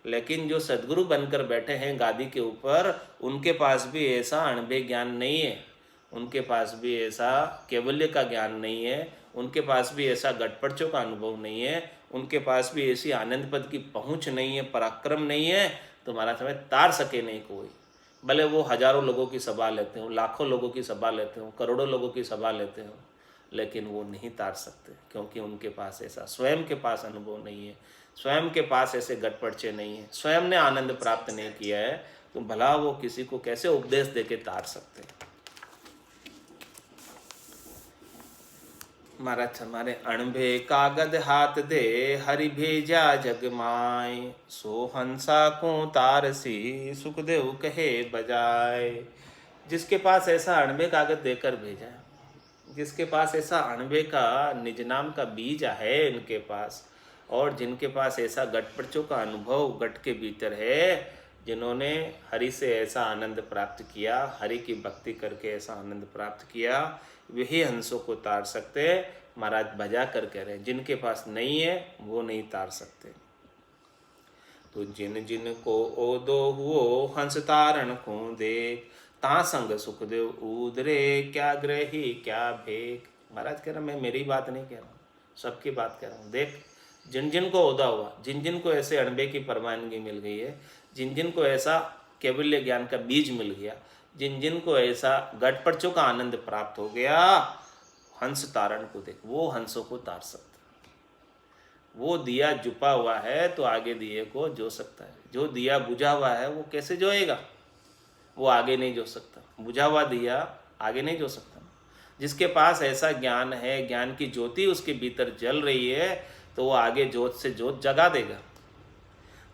लेकिन जो सद्गुरु बनकर बैठे हैं गादी के ऊपर, उनके पास भी ऐसा अणबे ज्ञान नहीं है, उनके पास भी ऐसा केवल्य का ज्ञान नहीं है, उनके पास भी ऐसा गटपड़चों का अनुभव नहीं है, उनके पास भी ऐसी आनंद पद की पहुँच नहीं है, पराक्रम नहीं है, तो महाराज समय तार सके नहीं कोई। भले वो हजारों लोगों की सभा लेते हो, लाखों लोगों की सभा लेते हो, करोड़ों लोगों की सभा लेते हो, लेकिन वो नहीं तार सकते, क्योंकि उनके पास ऐसा स्वयं के पास अनुभव नहीं है, स्वयं के पास ऐसे गटपड़चे नहीं है, स्वयं ने आनंद प्राप्त नहीं किया है, तो भला वो किसी को कैसे उपदेश देके तार सकते हैं। महाराज हमारे अणभे कागद हाथ दे, हरि भेजा जग माय, सो हंसा को तारसी, सुखदेव कहे बजाए। जिसके पास ऐसा अणबे कागज देकर भेजा, जिसके पास ऐसा अणबे का निज नाम का बीज है इनके पास, और जिनके पास ऐसा गटपड़चों का अनुभव गट के भीतर है, जिन्होंने हरि से ऐसा आनंद प्राप्त किया, हरि की भक्ति करके ऐसा आनंद प्राप्त किया, वही हंसों को तार सकते। महाराज बजा कर कह रहे हैं, जिनके पास नहीं है वो नहीं तार सकते। तो जिन जिन को ओदो हुओ हंस तारण को देख, ता संग सुखदेव उदरे, क्या ग्रही क्या भेक। महाराज कह रहा मैं मेरी बात नहीं कह रहा हूँ, सबकी बात कह रहा हूँ। देख जिन जिन को ओदा हुआ, जिन जिन को ऐसे अणबे की परवानगी मिल गई है, जिन जिन को ऐसा कैवल्य ज्ञान का बीज मिल गया, जिन जिन को ऐसा गटपड़चों का आनंद प्राप्त हो गया, हंस तारण को देख, वो हंसों को तार सकता। वो दिया जुपा हुआ है तो आगे दिए को जो सकता है, जो दिया बुझा हुआ है वो कैसे जोएगा, वो आगे नहीं जो सकता। बुझा हुआ दिया आगे नहीं जो सकता। जिसके पास ऐसा ज्ञान है, ज्ञान की ज्योति उसके भीतर जल रही है, तो वो आगे जोत से जोत जगा देगा।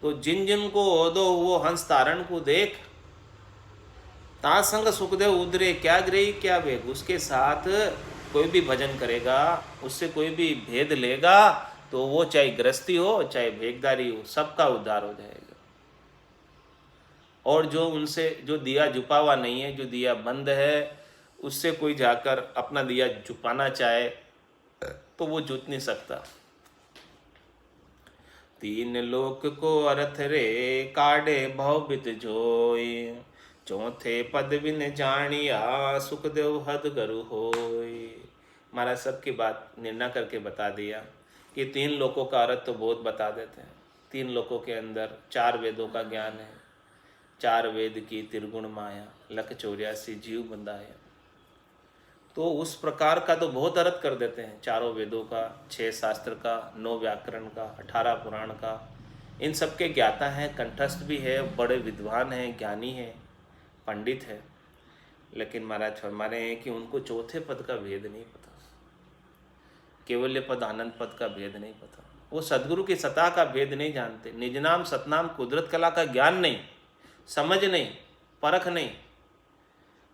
तो जिन जिन को ओदो वो हंस तारण को देख, ता संग सुखदेव उदरे, क्या ग्रही क्या भेद। उसके साथ कोई भी भजन करेगा, उससे कोई भी भेद लेगा, तो वो चाहे गृहस्थी हो चाहे भेगदारी हो, सबका उद्धार हो जाएगा। और जो उनसे जो दिया जुपा हुआ नहीं है, जो दिया बंद है, उससे कोई जाकर अपना दिया जुपाना चाहे तो वो जुट नहीं सकता। तीन लोक को अर्थ रे, काढ़े भवबित जोई, चौथे पद बिन जानिया, सुखदेव हद गरु होई। महाराज सबकी बात निर्णय करके बता दिया कि तीन लोकों का अर्थ तो बहुत बता देते हैं। तीन लोकों के अंदर 4 वेदों का ज्ञान है, 4 वेद की त्रिगुण माया, लख 84 जीव बंधाया। तो उस प्रकार का तो बहुत अर्थ कर देते हैं, 4 वेदों का, 6 शास्त्र का, 9 व्याकरण का, 18 पुराण का। इन सबके ज्ञाता हैं, कंठस्थ भी है, बड़े विद्वान हैं, ज्ञानी हैं, पंडित है। लेकिन महाराज फरमाने हैं कि उनको चौथे पद का भेद नहीं पता, केवल्य पद आनंद पद का भेद नहीं पता। वो सदगुरु की सत्ता का भेद नहीं जानते, निज नाम सतनाम कुदरत कला का ज्ञान नहीं, समझ नहीं, परख नहीं।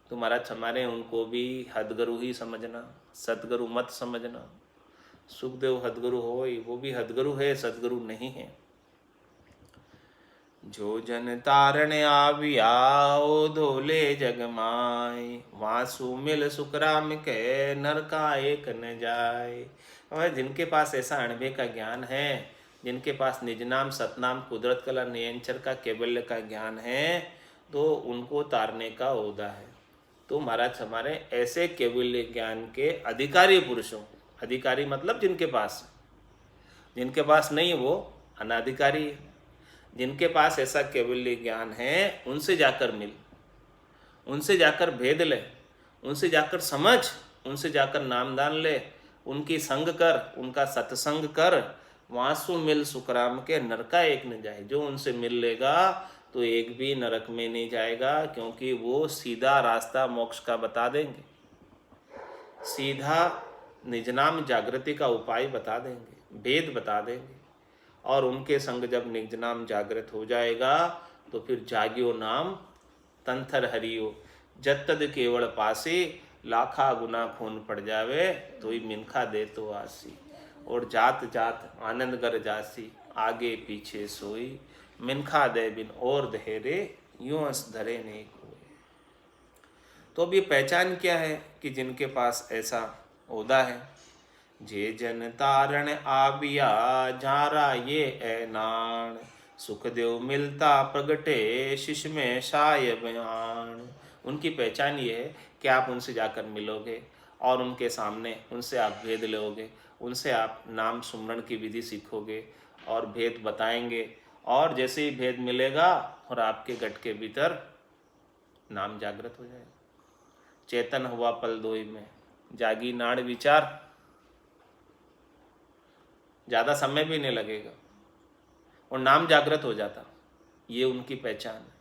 तो महाराज हमारे उनको भी हदगुरु ही समझना, सदगुरु मत समझना। सुखदेव हदगुरु हो, वो भी हदगुरु है, सदगुरु नहीं है। जो जन तारण आविया, ओ धोले जग माय, वासु मिल सुखराम के, नर का एक न जाय। और जिनके पास ऐसा अणबे का ज्ञान है, जिनके पास निज नाम सतनाम कुदरत कला नियंचर का केवल्य का ज्ञान है, तो उनको तारने का ओदा है। तो महाराज हमारे ऐसे केवल्य ज्ञान के अधिकारी पुरुषों, अधिकारी मतलब जिनके पास नहीं वो अनाधिकारी है। जिनके पास ऐसा केवल्य ज्ञान है, उनसे जाकर मिल, उनसे जाकर भेद ले, उनसे जाकर समझ, उनसे जाकर नामदान ले, उनकी संग कर, उनका सत्संग कर। वासु मिल सुखराम के, नरका एक न जाए। जो उनसे मिल लेगा तो एक भी नरक में नहीं जाएगा, क्योंकि वो सीधा रास्ता मोक्ष का बता देंगे, सीधा निज नाम जागृति का उपाय बता देंगे, भेद बता देंगे। और उनके संग जब निज नाम जागृत हो जाएगा तो फिर जागियो नाम तंथर हरियो, जत तद केवल पासे, लाखा गुना खून पड़ जावे, तो ही मिनखा दे तो आसी। और जात जात आनंद कर जासी, आगे पीछे सोई, मिनखा दे बिन और धैर्य, यूं हंस धरे नहीं कोई। तो अब ये पहचान क्या है कि जिनके पास ऐसा ओदा है, जे जन तारण आबिया, झारा ये ऐनान, सुखदेव मिलता प्रगटे, शिश में शाय बयान। उनकी पहचान ये है कि आप उनसे जाकर मिलोगे और उनके सामने उनसे आप भेद लोगे, उनसे आप नाम सुमरण की विधि सीखोगे और भेद बताएंगे। और जैसे ही भेद मिलेगा और आपके गट के भीतर नाम जागृत हो जाएगा। चेतन हुआ पल दोई में, जागी नाड़ विचार, ज़्यादा समय भी नहीं लगेगा और नाम जागृत हो जाता। ये उनकी पहचान है।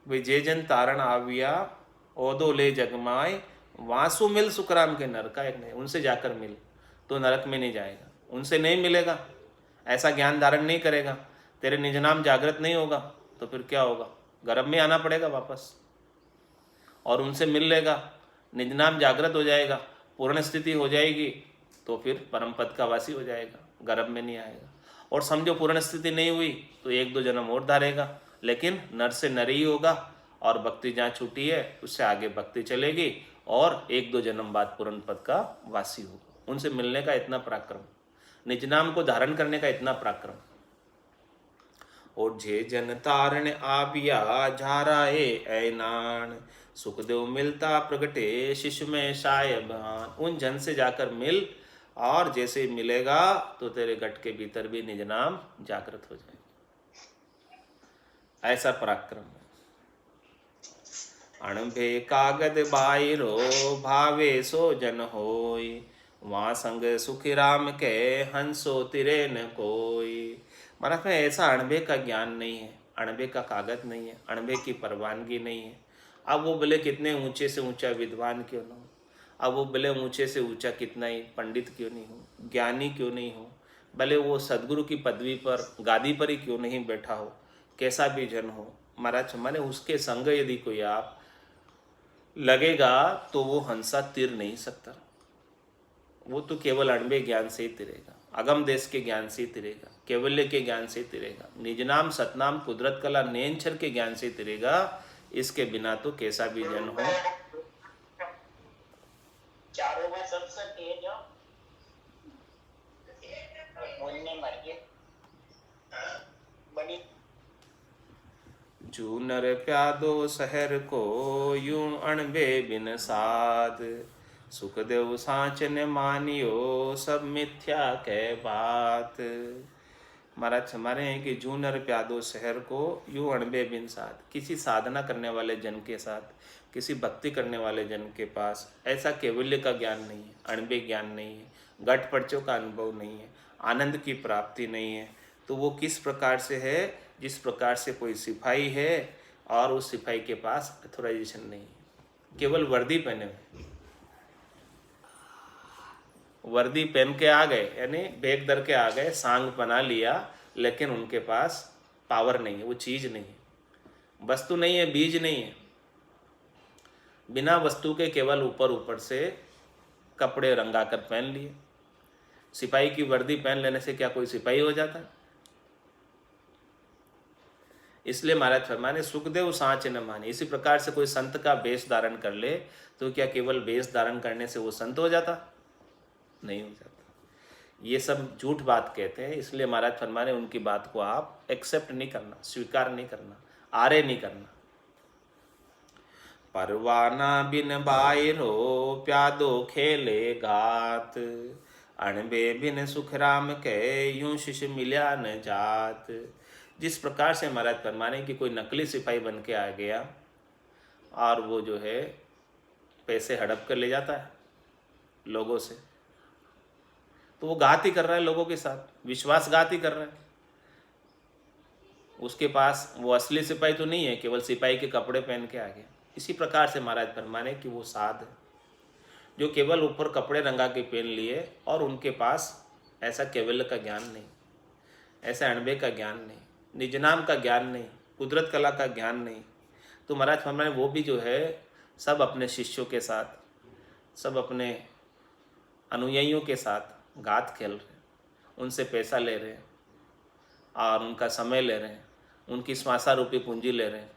वे जे जन तारण आविया, ओदो ले जगमाए, वासु मिल सुखराम के, नरका एक नहीं। उनसे जाकर मिल तो नरक में नहीं जाएगा, उनसे नहीं मिलेगा, ऐसा ज्ञान धारण नहीं करेगा, तेरे निज नाम जागृत नहीं होगा, तो फिर क्या होगा, गर्भ में आना पड़ेगा वापस। और उनसे मिल लेगा, निज नाम जागृत हो जाएगा, पूर्ण स्थिति हो जाएगी, तो फिर परम पद का वासी हो जाएगा, गर्भ में नहीं आएगा। और समझो पूर्ण स्थिति नहीं हुई तो 1-2 जन्म और धारेगा, लेकिन नर से नर ही होगा। और भक्ति जहाँ छूटी है उससे आगे भक्ति चलेगी और 1-2 जन्म बाद पूर्ण पद का वासी होगा। उनसे मिलने का इतना पराक्रम, निज नाम को धारण करने का इतना पराक्रम। और जे जन तारण आबिया झाराए ऐनान। सुखदेव मिलता प्रगटे शिशु में सायबान। उन जन से जाकर मिल, और जैसे मिलेगा तो तेरे गट के भीतर भी निज नाम जागृत हो जाएगा। ऐसा पराक्रम है। अणभे कागद बायरो भावे सो जन होय। वहाँ संग सुखी राम के हंसो तिरे न कोई। महाराज में ऐसा अणबे का ज्ञान नहीं है, अणबे का कागज नहीं है, अणबे की परवानगी नहीं है। अब वो भले कितने ऊंचे से ऊंचा विद्वान क्यों ना हो, अब वो भले ऊंचे से ऊंचा कितना ही पंडित क्यों नहीं हो, ज्ञानी क्यों नहीं हो, भले वो सदगुरु की पदवी पर गादी पर ही क्यों नहीं बैठा हो, कैसा भी जन हो, महाराज माने उसके संग यदि कोई आप लगेगा तो वो हंसा तिर नहीं सकता। वो तो केवल अणबे ज्ञान से ही तिरेगा, अगम देश के ज्ञान से ही तिरेगा, केवल्य के ज्ञान से ही तिरेगा, निज नाम सतनाम कुदरत कला नेंछर के ज्ञान से तिरेगा। इसके बिना तो कैसा भी जन हो। चारों में सबसे तेज हो बोलने मर गए बड़ी। जूनर प्यादो शहर को यूं अणबे बिन साध। सुखदेव साँच ने मानियो सब मिथ्या कह बात। महाराज हमारे हैं कि जूनर प्यादो शहर को यूं अणबे बिन साध। किसी साधना करने वाले जन के साथ, किसी भक्ति करने वाले जन के पास ऐसा केवल्य का ज्ञान नहीं है, अणबे ज्ञान नहीं है, गठ पर्चों का अनुभव नहीं है, आनंद की प्राप्ति नहीं है, तो वो किस प्रकार से है, जिस प्रकार से कोई सिपाही है और उस सिपाही के पास अथोराइजेशन नहीं है, केवल वर्दी पहने हुए, वर्दी पहन के आ गए, यानी बैग दर के आ गए, सांग बना लिया, लेकिन उनके पास पावर नहीं है, वो चीज नहीं है, वस्तु नहीं है, बीज नहीं है। बिना वस्तु के केवल ऊपर ऊपर से कपड़े रंगा कर पहन लिए। सिपाही की वर्दी पहन लेने से क्या कोई सिपाही हो जाता है? इसलिए महाराज फरमाने सुखदेव साँच न माने। इसी प्रकार से कोई संत का वेश धारण कर ले तो क्या केवल वेश धारण करने से वो संत हो जाता? नहीं हो जाता। ये सब झूठ बात कहते हैं। इसलिए महाराज फरमाने उनकी बात को आप एक्सेप्ट नहीं करना, स्वीकार नहीं करना, आरे नहीं करना। परवाना बिन बायरो प्यादो खेले गात। अणबे बिन सुख राम के यूं शिष्य मिल्या न जात। जिस प्रकार से महाराज फरमाने कि कोई नकली सिपाही बन के आ गया और वो जो है पैसे हड़प कर ले जाता है लोगों से, तो वो घात ही कर रहा है लोगों के साथ, विश्वासघात ही कर रहा है। उसके पास वो असली सिपाही तो नहीं है, केवल सिपाही के कपड़े पहन के आ गया। इसी प्रकार से महाराज फरमाने कि वो साध है जो केवल ऊपर कपड़े रंगा के पहन लिए और उनके पास ऐसा केवल का ज्ञान नहीं, ऐसा अणबे का ज्ञान नहीं, निज नाम का ज्ञान नहीं, कुदरत कला का ज्ञान नहीं। तो महाराज फरमाने वो भी जो है सब अपने शिष्यों के साथ, सब अपने अनुयायियों के साथ घात खेल रहे हैं, उनसे पैसा ले रहे हैं और उनका समय ले रहे हैं, उनकी श्वासा रूपी पूंजी ले रहे हैं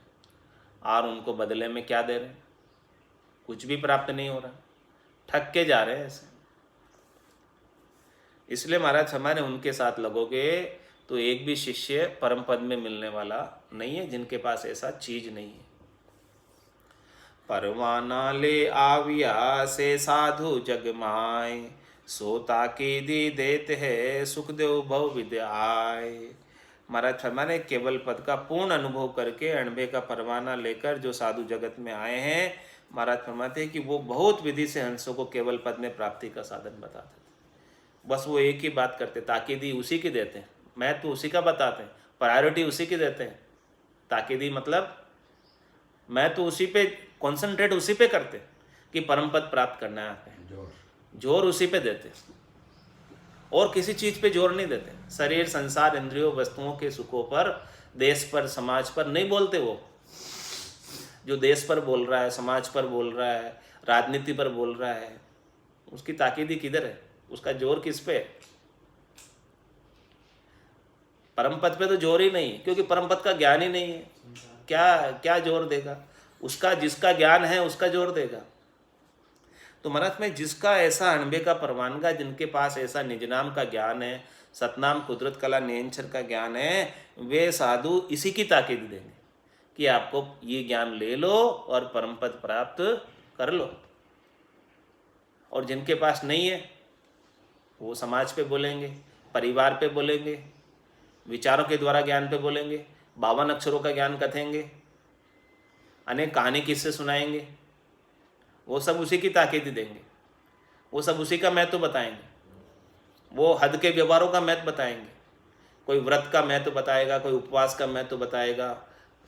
और उनको बदले में क्या दे रहे हैं? कुछ भी प्राप्त नहीं हो रहा, ठग के जा रहे हैं ऐसे। इसलिए महाराज हमारे उनके साथ लगोगे तो एक भी शिष्य परम पद में मिलने वाला नहीं है जिनके पास ऐसा चीज नहीं है। परवाना ले आविया से साधु जग माय। सोता की दी देते है सुखदेव भव विद्याय। महाराज फरमाने केवल पद का पूर्ण अनुभव करके अणबे का परवाना लेकर जो साधु जगत में आए हैं, महाराज फरमाते हैं कि वो बहुत विधि से हंसों को केवल पद में प्राप्ति का साधन बताते थे। बस वो एक ही बात करते, ताकीदी उसी की देते हैं, मैं तो उसी का बताते हैं, प्रायोरिटी उसी की देते हैं। ताकीदी मतलब मैं तो उसी पे कॉन्सेंट्रेट उसी पे करते कि परम पद प्राप्त करना है, जोर उसी पे देते और किसी चीज पे जोर नहीं देते। शरीर, संसार, इंद्रियों, वस्तुओं के सुखों पर, देश पर, समाज पर नहीं बोलते। वो जो देश पर बोल रहा है, समाज पर बोल रहा है, राजनीति पर बोल रहा है, उसकी ताकीदी किधर है? उसका जोर किस पे है? परम पद पे तो जोर ही नहीं, क्योंकि परम पद का ज्ञान ही नहीं है। क्या जोर देगा? उसका जिसका ज्ञान है उसका जोर देगा। तो महाराज में जिसका ऐसा अणबे का परवानगा, जिनके पास ऐसा निज नाम का ज्ञान है, सतनाम कुदरत कला नियंचर का ज्ञान है, वे साधु इसी की ताकीद देंगे कि आपको ये ज्ञान ले लो और परम पद प्राप्त कर लो। और जिनके पास नहीं है वो समाज पे बोलेंगे, परिवार पे बोलेंगे, विचारों के द्वारा ज्ञान पे बोलेंगे, 52 अक्षरों का ज्ञान कथेंगे, अनेक कहानी किस्से सुनाएंगे, वो सब उसी की ताकीद देंगे, वो सब उसी का महत्व बताएंगे, वो हद के व्यवहारों का महत्व बताएंगे। कोई व्रत का महत्व बताएगा, कोई उपवास का महत्व बताएगा,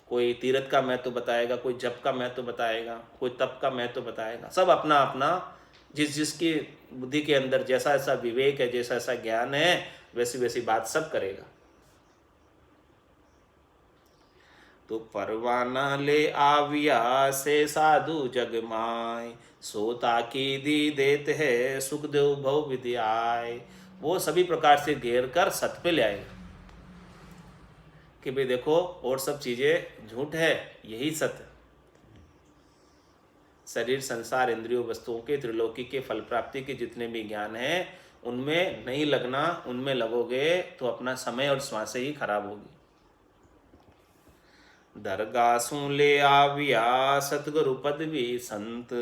कोई तीर्थ का महत्व बताएगा, कोई जप का महत्व बताएगा, कोई तप का महत्व बताएगा। सब अपना अपना जिसकी बुद्धि के अंदर जैसा ऐसा विवेक है, जैसा ऐसा ज्ञान है, वैसी वैसी बात सब करेगा। तो परवाना ले आविया से साधु जग माय, सोता की दी देते है सुखदेव भव विद्याय। वो सभी प्रकार से घेर कर सत पे ले आएगा कि भाई देखो और सब चीजें झूठ है, यही सत्य। शरीर, संसार, इंद्रियों, वस्तुओं के, त्रिलोकी के फल प्राप्ति के जितने भी ज्ञान हैं उनमें नहीं लगना। उनमें लगोगे तो अपना समय और श्वास ही खराब होगी। दरगाह सू ले आविया सतगुरु पदवी संत,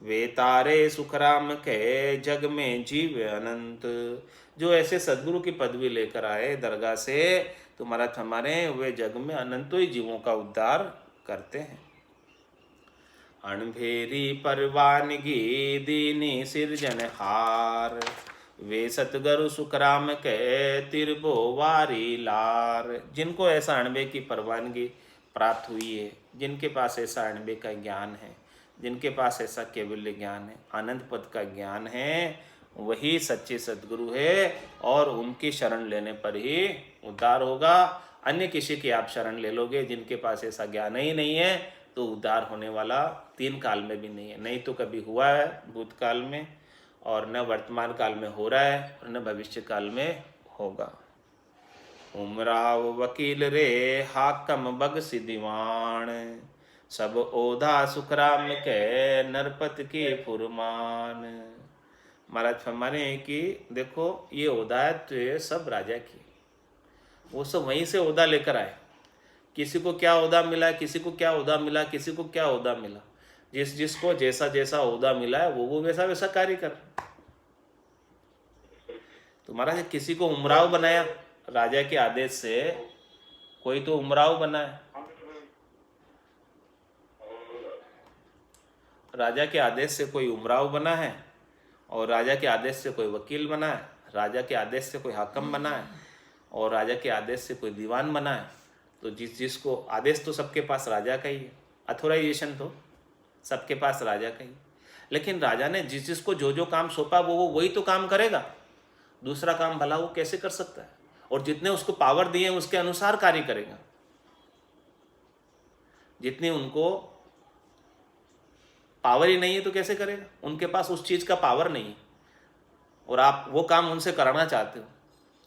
वे तारे सुखराम के जग में जीव अनंत। जो ऐसे सदगुरु की पदवी लेकर आए दरगाह से, तो महाराज हमारे वे जग में अनंतों ही जीवों का उद्धार करते हैं। अणभेरी परवानगी दीनी सिरजनहार, वे सतगुरु सुखराम के तिरबो वारी लार। जिनको ऐसा अणबे की परवानगी प्राप्त हुई है, जिनके पास ऐसा अणबे का ज्ञान है, जिनके पास ऐसा केवल्य ज्ञान है, आनंद पद का ज्ञान है, वही सच्चे सद्गुरु है और उनकी शरण लेने पर ही उद्धार होगा। अन्य किसी की आप शरण ले लोगे, जिनके पास ऐसा ज्ञान ही नहीं है, तो उद्धार होने वाला 3 काल में भी नहीं है। नहीं तो कभी हुआ है भूतकाल में, और न वर्तमान काल में हो रहा है, और न भविष्य काल में होगा। उमराव वकील रे हाकम बग सिदिवान, सब ओधा सुखराम के नरपत के फुरमान। महाराज फरमाने कि देखो ये ओधा है तो ये सब राजा की, वो सब वहीं से ओधा लेकर आए। किसी को क्या ओधा मिला, किसी को क्या ओधा मिला, किसी को क्या ओधा मिला, जिसको जैसा जैसा ओधा मिला है वो वैसा वैसा कार्य कर। तो महाराज किसी को उमराव बनाया राजा के आदेश से, कोई तो उमराव बना है, राजा के आदेश से कोई उमराव बना है, और राजा के आदेश से कोई वकील बना है, राजा के आदेश से कोई हाकम बना है, और राजा के आदेश से कोई दीवान बना है। तो जिसको आदेश तो सबके पास राजा का ही है, अथोराइजेशन तो सबके पास राजा का ही, लेकिन राजा ने जिसको जो जो काम सौंपा वो वही तो काम करेगा। दूसरा काम भला वो कैसे कर सकता है? और जितने उसको पावर दिए उसके अनुसार कार्य करेगा। जितनी उनको पावर ही नहीं है तो कैसे करेगा? उनके पास उस चीज का पावर नहीं है, और आप वो काम उनसे कराना चाहते हो,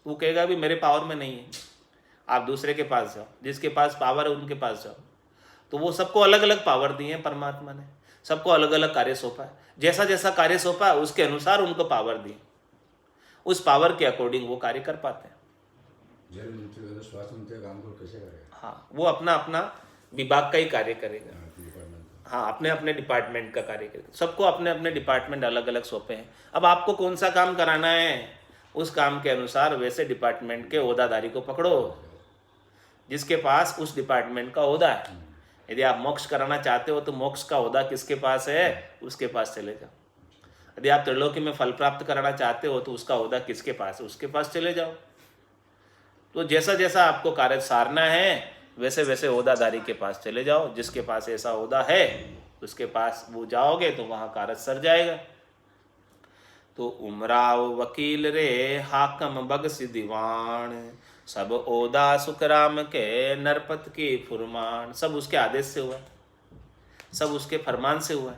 वो कहेगा भी मेरे पावर में नहीं है, आप दूसरे के पास जाओ, जिसके पास पावर है उनके पास जाओ। तो वो सबको अलग अलग पावर दी है परमात्मा ने, सबको अलग अलग कार्य सौंपा है। जैसा जैसा कार्य सौंपा है उसके अनुसार उनको पावर दी, उस पावर के अकॉर्डिंग वो कार्य कर पाते हैं। जेल मंत्री अगर स्वास्थ्य मंत्री काम को कैसे करेगा? हाँ, वो अपना अपना विभाग का ही कार्य करेगा। डिपार्टमेंट हाँ, अपने अपने डिपार्टमेंट का कार्य करेगा। सबको अपने अपने डिपार्टमेंट अलग अलग सौंपे हैं। अब आपको कौन सा काम कराना है, उस काम के अनुसार वैसे डिपार्टमेंट के ओहदादारी को पकड़ो, जिसके पास उस डिपार्टमेंट का ओहदा है। यदि आप मोक्ष कराना चाहते हो तो मोक्ष का ओहदा किसके पास है, उसके पास चले जाओ। यदि आप त्रिलोकी में फल प्राप्त कराना चाहते हो तो उसका ओहदा किसके पास है, उसके पास चले जाओ। तो जैसा जैसा आपको कार्य सारना है वैसे वैसे ओहदादारी के पास चले जाओ। जिसके पास ऐसा ओहदा है उसके पास वो जाओगे तो वहाँ कार्य सर जाएगा। तो उमराव वकील रे हाकम बग सिदिवान, सब ओदा सुखराम के नरपत के फुरमान। सब उसके आदेश से हुआ, सब उसके फरमान से हुआ।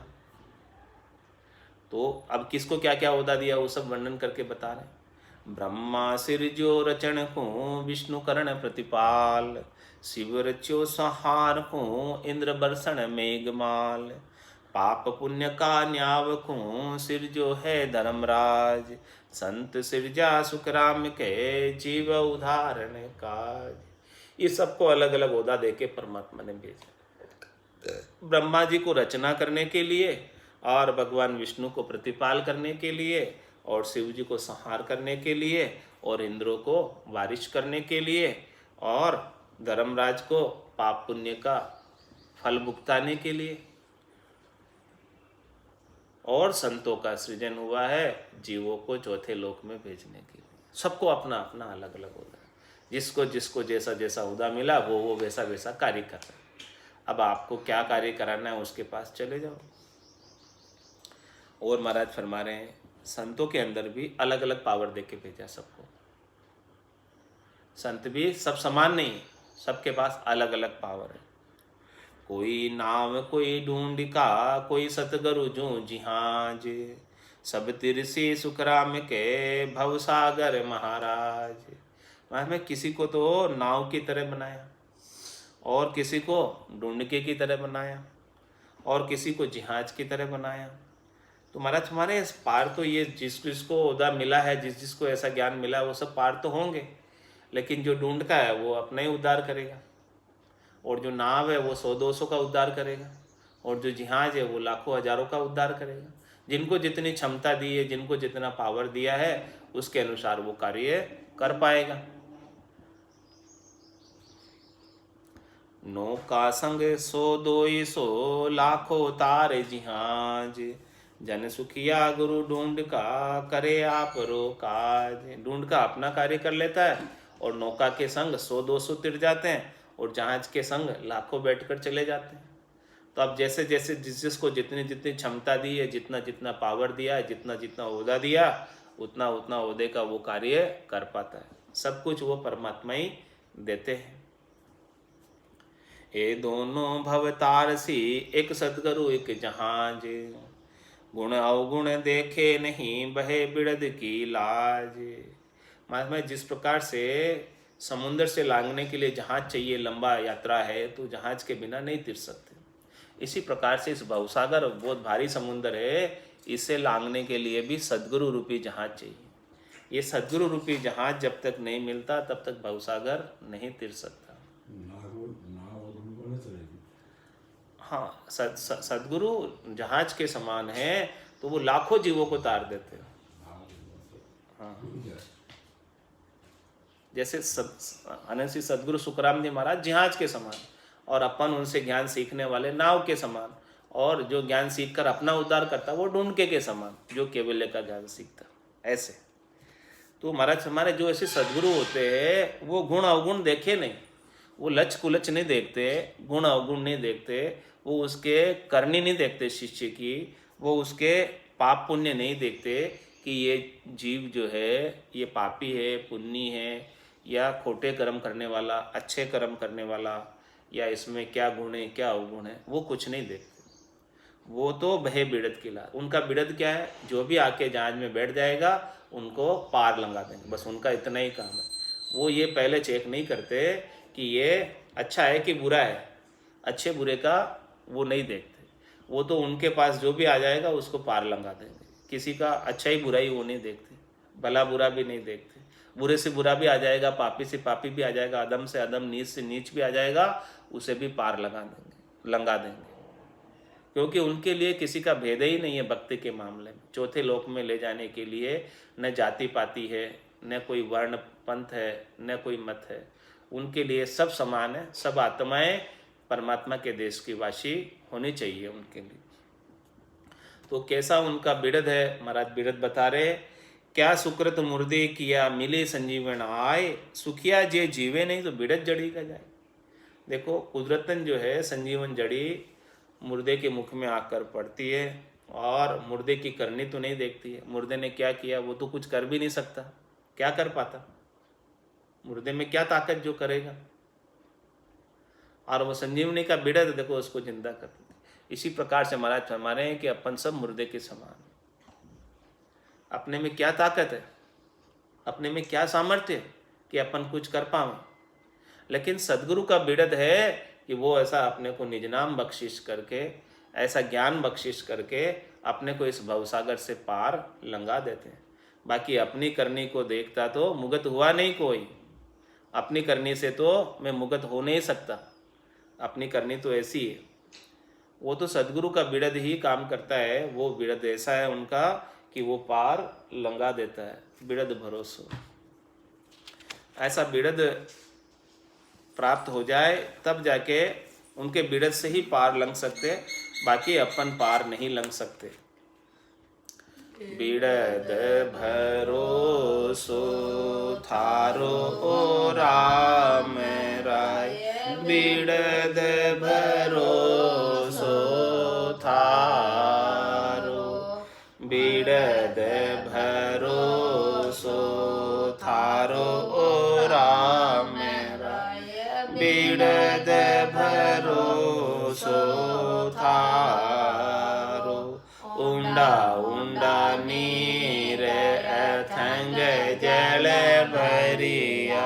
तो अब किसको क्या क्या ओदा दिया वो सब वर्णन करके बता रहे। ब्रह्मा सिरजो रचन को विष्णु करण प्रतिपाल, शिव रच्यो संहार को इंद्र बरसण मेघमाल, पाप पुण्य का न्यावखूं सिर जो है धर्मराज। संत सिरजा सुख राम के जीव उदाहरण काज। ये सबको अलग अलग ओहदा देके परमात्मा ने भेजा। ब्रह्मा जी को रचना करने के लिए, और भगवान विष्णु को प्रतिपाल करने के लिए, और शिव जी को संहार करने के लिए, और इंद्रों को बारिश करने के लिए, और धर्मराज को पाप पुण्य का फल भुगताने के लिए, और संतों का सृजन हुआ है जीवों को चौथे लोक में भेजने के लिए। सबको अपना अपना अलग अलग होता है। जिसको जिसको जैसा जैसा उदा मिला वो वैसा वैसा कार्य कर रहा है। अब आपको क्या कार्य कराना है उसके पास चले जाओ। और महाराज फरमा रहे हैं संतों के अंदर भी अलग अलग पावर देके भेजा सबको। संत भी सब समान नहीं है, सबके पास अलग अलग पावर है। कोई नाम कोई ढूंढिका, कोई सतगुरु जो जिहाज। सब तिरसी सुखराम के भवसागर महाराज। मैं किसी को तो नाव की तरह बनाया, और किसी को ढूंढके की तरह बनाया, और किसी को जिहाज की तरह बनाया। तो महाराज हमारे पार तो ये जिस जिसको ओहदा मिला है, जिस जिसको ऐसा ज्ञान मिला है वो सब पार तो होंगे, लेकिन जो ढूंढता है वो अपना ही उद्धार करेगा, और जो नाव है वो 100-200 का उद्धार करेगा, और जो जहाज है वो लाखों हजारों का उद्धार करेगा। जिनको जितनी क्षमता दी है, जिनको जितना पावर दिया है, उसके अनुसार वो कार्य कर पाएगा। नौका संग 100-200 लाखों तारे जहाज। जन सुखिया गुरु ढूंढ का करे आप रो काज। ढूंढ का अपना कार्य कर लेता है, और नौका के संग 100-200 तिर जाते हैं, और जहाज के संग लाखों बैठकर चले जाते हैं। तो अब जैसे जैसे जिस जिसको जितनी जितनी क्षमता दी है, जितना जितना पावर दिया है, जितना जितना ओहदा दिया, उतना उतना ओहदे का वो कार्य कर पाता है। सब कुछ वो परमात्मा ही देते हैं। ये दोनों भवतार सी, एक सदगुरु एक जहाज। गुण अवगुण देखे नहीं, बहे बिड़द की लाज। महात्मा जिस प्रकार से समुद्र से लांघने के लिए जहाज चाहिए, लंबा यात्रा है तो जहाज के बिना नहीं तिर सकते, इसी प्रकार से इस भवसागर बहुत भारी समुद्र है, इसे लांघने के लिए भी सदगुरु रूपी जहाज चाहिए। ये सदगुरु रूपी जहाज जब तक नहीं मिलता तब तक भवसागर नहीं तिर सकता। हाँ, सदगुरु जहाज के समान है, तो वो लाखों जीवों को तार देते हैं। हाँ, जैसे अनंत सदगुरु सुखराम जी महाराज जहाज के समान, और अपन उनसे ज्ञान सीखने वाले नाव के समान, और जो ज्ञान सीखकर अपना उद्धार करता वो ढूंढके के समान, जो केवल्य का ज्ञान सीखता। ऐसे तो महाराज हमारे जो ऐसे सदगुरु होते हैं वो गुण अवगुण देखे नहीं, वो लच कुलच नहीं देखते, गुण अवगुण नहीं देखते, वो उसके करनी नहीं देखते शिष्य की, वो उसके पाप पुण्य नहीं देखते कि ये जीव जो है ये पापी है, पुण्य है, या खोटे कर्म करने वाला, अच्छे कर्म करने वाला, या इसमें क्या गुण है क्या अवगुण है, वो कुछ नहीं देखते। वो तो बहे बिड़द की लाज। उनका बिड़द क्या है, जो भी आके जहाज में बैठ जाएगा उनको पार लंगा देंगे, बस उनका इतना ही काम है। वो ये पहले चेक नहीं करते कि ये अच्छा है कि बुरा है, अच्छे बुरे का वो नहीं देखते। वो तो उनके पास जो भी आ जाएगा उसको पार लंगा देंगे। किसी का अच्छा ही बुरा ही वो नहीं देखते, भला बुरा भी नहीं देखते। बुरे से बुरा भी आ जाएगा, पापी से पापी भी आ जाएगा, अदम से अदम, नीच से नीच भी आ जाएगा, उसे भी पार लंगा देंगे। क्योंकि उनके लिए किसी का भेद ही नहीं है भक्ति के मामले में। चौथे लोक में ले जाने के लिए न जाति पाति है, न कोई वर्ण पंथ है, न कोई मत है। उनके लिए सब समान है, सब आत्माएं परमात्मा के देश की वासी होनी चाहिए उनके लिए। तो कैसा उनका बिरद है, महाराज बिरद बता रहे, क्या सुकृत मुर्दे किया मिले संजीवन आए, सुखिया जे जीवे नहीं तो बिरद जड़ी का जाए। देखो कुदरतन जो है संजीवन जड़ी मुर्दे के मुख में आकर पड़ती है, और मुर्दे की करनी तो नहीं देखती है। मुर्दे ने क्या किया वो तो कुछ कर भी नहीं सकता, क्या कर पाता, मुर्दे में क्या ताकत जो करेगा। और वो संजीवनी का बिरद देखो उसको जिंदा करती। इसी प्रकार से महाराज फरमा रहे हैं कि अपन सब मुर्दे के समान। अपने में क्या ताकत है, अपने में क्या सामर्थ्य है कि अपन कुछ कर पावे। लेकिन सदगुरु का बिरद है कि वो ऐसा अपने को निज नाम बख्शिश करके ऐसा ज्ञान बख्शिश करके अपने को इस भवसागर से पार लंघा देते हैं। बाकी अपनी करनी को देखता तो मुगत हुआ नहीं कोई। अपनी करनी से तो मैं मुगत हो नहीं सकता। अपनी करनी तो ऐसी है। वो तो सदगुरु का बिरद ही काम करता है। वो बिरद ऐसा है उनका कि वो पार लंघा देता है। बिरद भरोसो, ऐसा बिरद प्राप्त हो जाए तब जाके उनके बिरद से ही पार लंघ सकते, बाकी अपन पार नहीं लंघ सकते। बिरद भरोसो थारो ओ राम राय, बिरद भरोसो थारो, बिरद भरोसो थारो ओ राम राय, बिरद भरोसो थारो। ऊंडा ऊंडा नीर अथंग जल भरिया,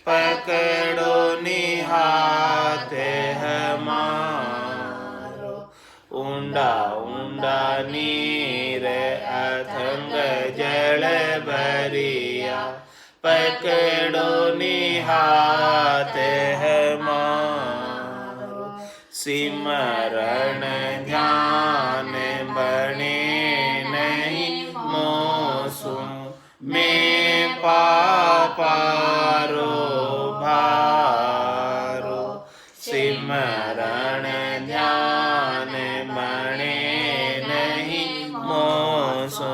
पकड़ो निहाथ हमारो। ऊंडा ऊंडा नीर अथंग जल भरिया, पकड़ो निहाथ हमारो। सिमरण ध्यान बने नहीं मोसु, मैं पापारो भारो। सिमरण ध्यान बने नहीं मोसु,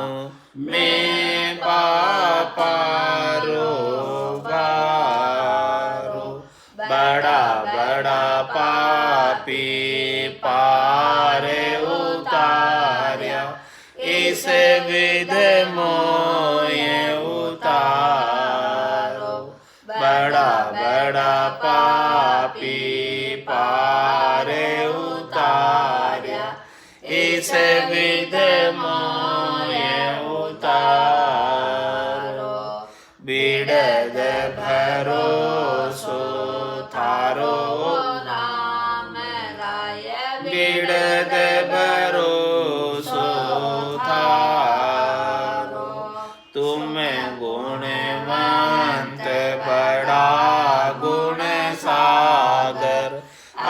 मैं पापारो भारो। बड़ा बड़ा पापी पार उतार्या, इस विध मोय उतारो। बड़ा बड़ा पापी पार उतार्या, इस विध मोय उतारो। बिरद भरोसो थारो राम राय, बिरद भरोसो थारो। तुम गुणवंत बड़ा गुण सागर,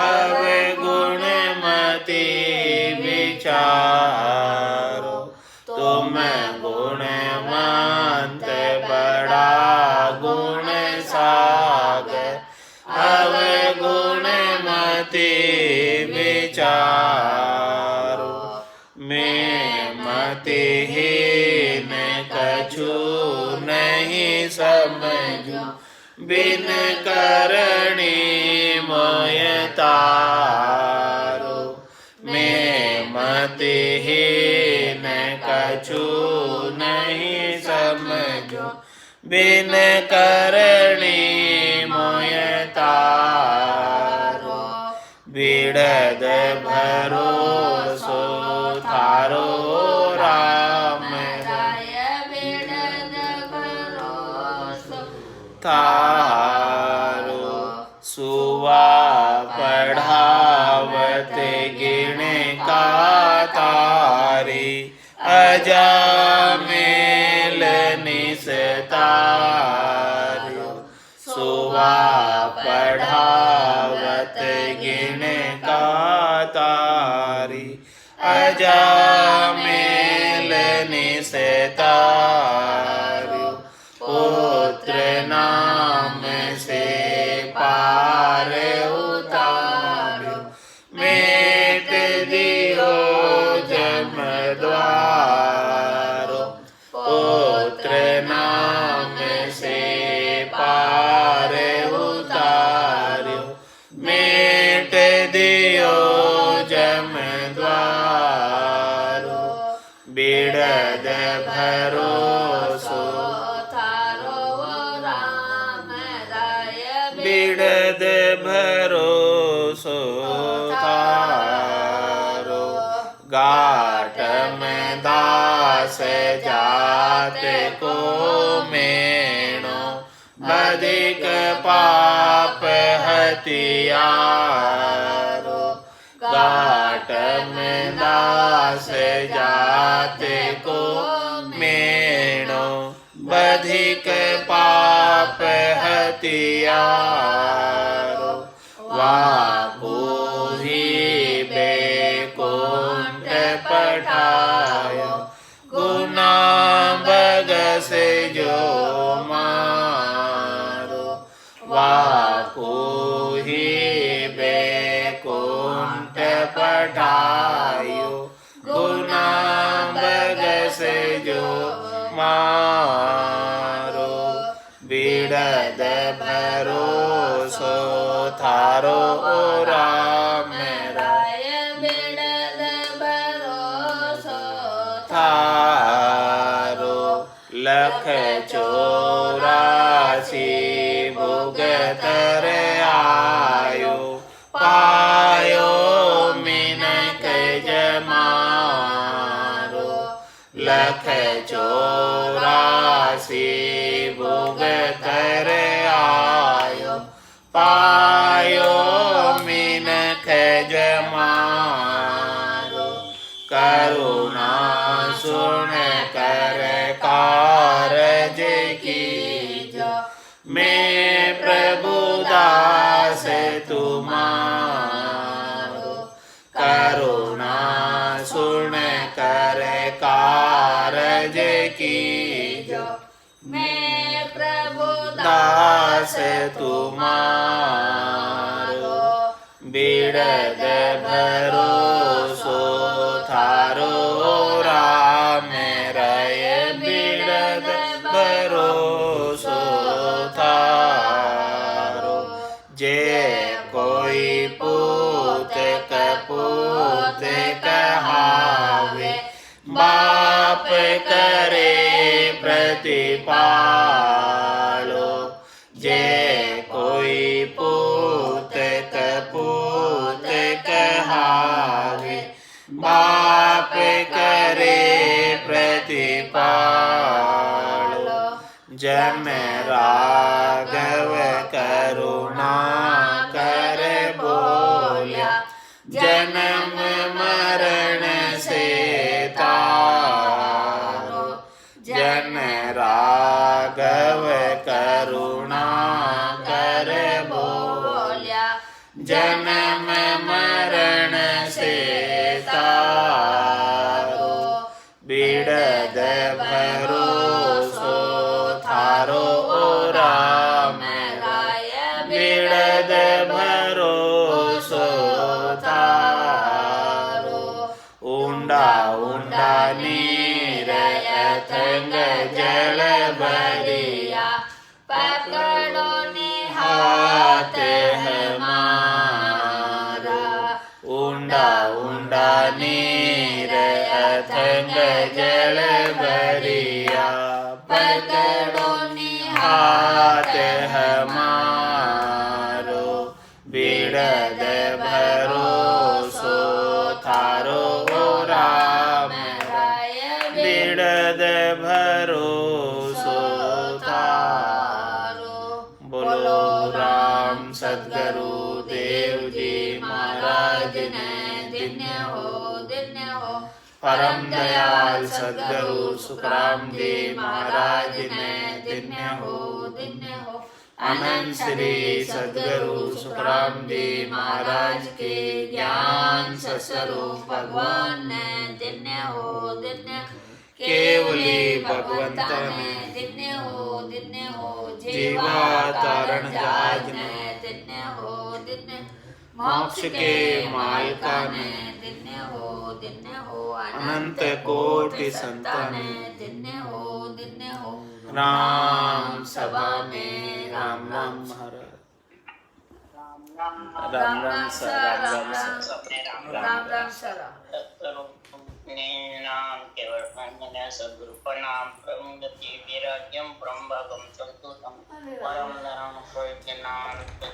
अवगुणमति विचारो। तुम गुणवंत बड़ा गुण सागर, अवगुणमति विचारो। मैं मतिहीन कछु नहीं समझूं, बिन करणी मोय तारो। मैं मतिहीन कछु नहीं समझूं, बिन करणी मोय तारो। बिरद भरोसो थारो राम राय, बिरद भरोसो थारो। सुवा पढ़ावत गिण का तारी, अजामेल निस्तारो। सुवा पढ़ावत गिण का तारी, अजामेल निस्तारो। पुत्र नाम से पार उतारो, मेट दियो जम द्वारो। पुत्र नाम से पार उतारो, मेट दियो जम द्वारो। बिरद भरोसो थारो राम राय, बिरद भरोसो थारो। घाट में दास जात को मेणो, बधिक पाप हथियारो। घाट में दास जाते को मेणो बधिक पाप हथियारो वापुहि बैकुंठ पठायो गुना बगस जो मारो वापुहि बैकुंठ पठायो गुना बगस जो मारो बिड़द भरोसो थारो राम राय बिड़द भरोसो थारो लख 84 भुगतर आयो पायो मिनक जमारो लख 84 भुगतर आयो पायो मिनक जमारो करुणा सुन कर कारज कीजो मैं प्रभु दास तुम्हारो करुणा सुन कर कारज कीजो मैं प्रभु दास तुम्हारो बिड़द भरोसो थारो राम राय बिड़द भरोसो थारो जे कोई पूत कपूत कहावे बाप करे प्रतिपालो जे कोई पूत कपूत कहावे बाप करे प्रतिपालो जन राघव करुणा कर बोल्या जन्म मरण से तारो जन राघव करुणा कर बोल्या जन्म मरण से तारो बिड़द भरोसो थारो राम राय बिड़द भरोसो थारो ऊंडा ऊंडा नीर अथंग जल भरिया पकड़ो हाथ हमारा ऊंडा ऊंडा नीर अथंग जल भरिया पकड़ो हाथ हमारो बिड़द भरोसो थारो राम राय बिड़द भरोसो थारो बोलो राम सद्गुरु देव जी महाराज ने धन्य हो परम दयाल सद्गुरु सुखराम जी महाराज ने धन्य हो अनंत श्री सद्गुरु सुखराम जी महाराज के ज्ञान स्वरूप भगवान ने धन्य हो केवली भगवंत ने धन्य हो जीवा तारण जहाज ने धन्य हो मोक्ष के मालिका ने धन्य हो अनंत कोटि संतान धन्य हो राम सभा में राम राम महाराज राम राम सर नाम केवल सद्गुरु प्रणाम परम गति विराज्यम परम भागम संतुतम परम धर्म नाम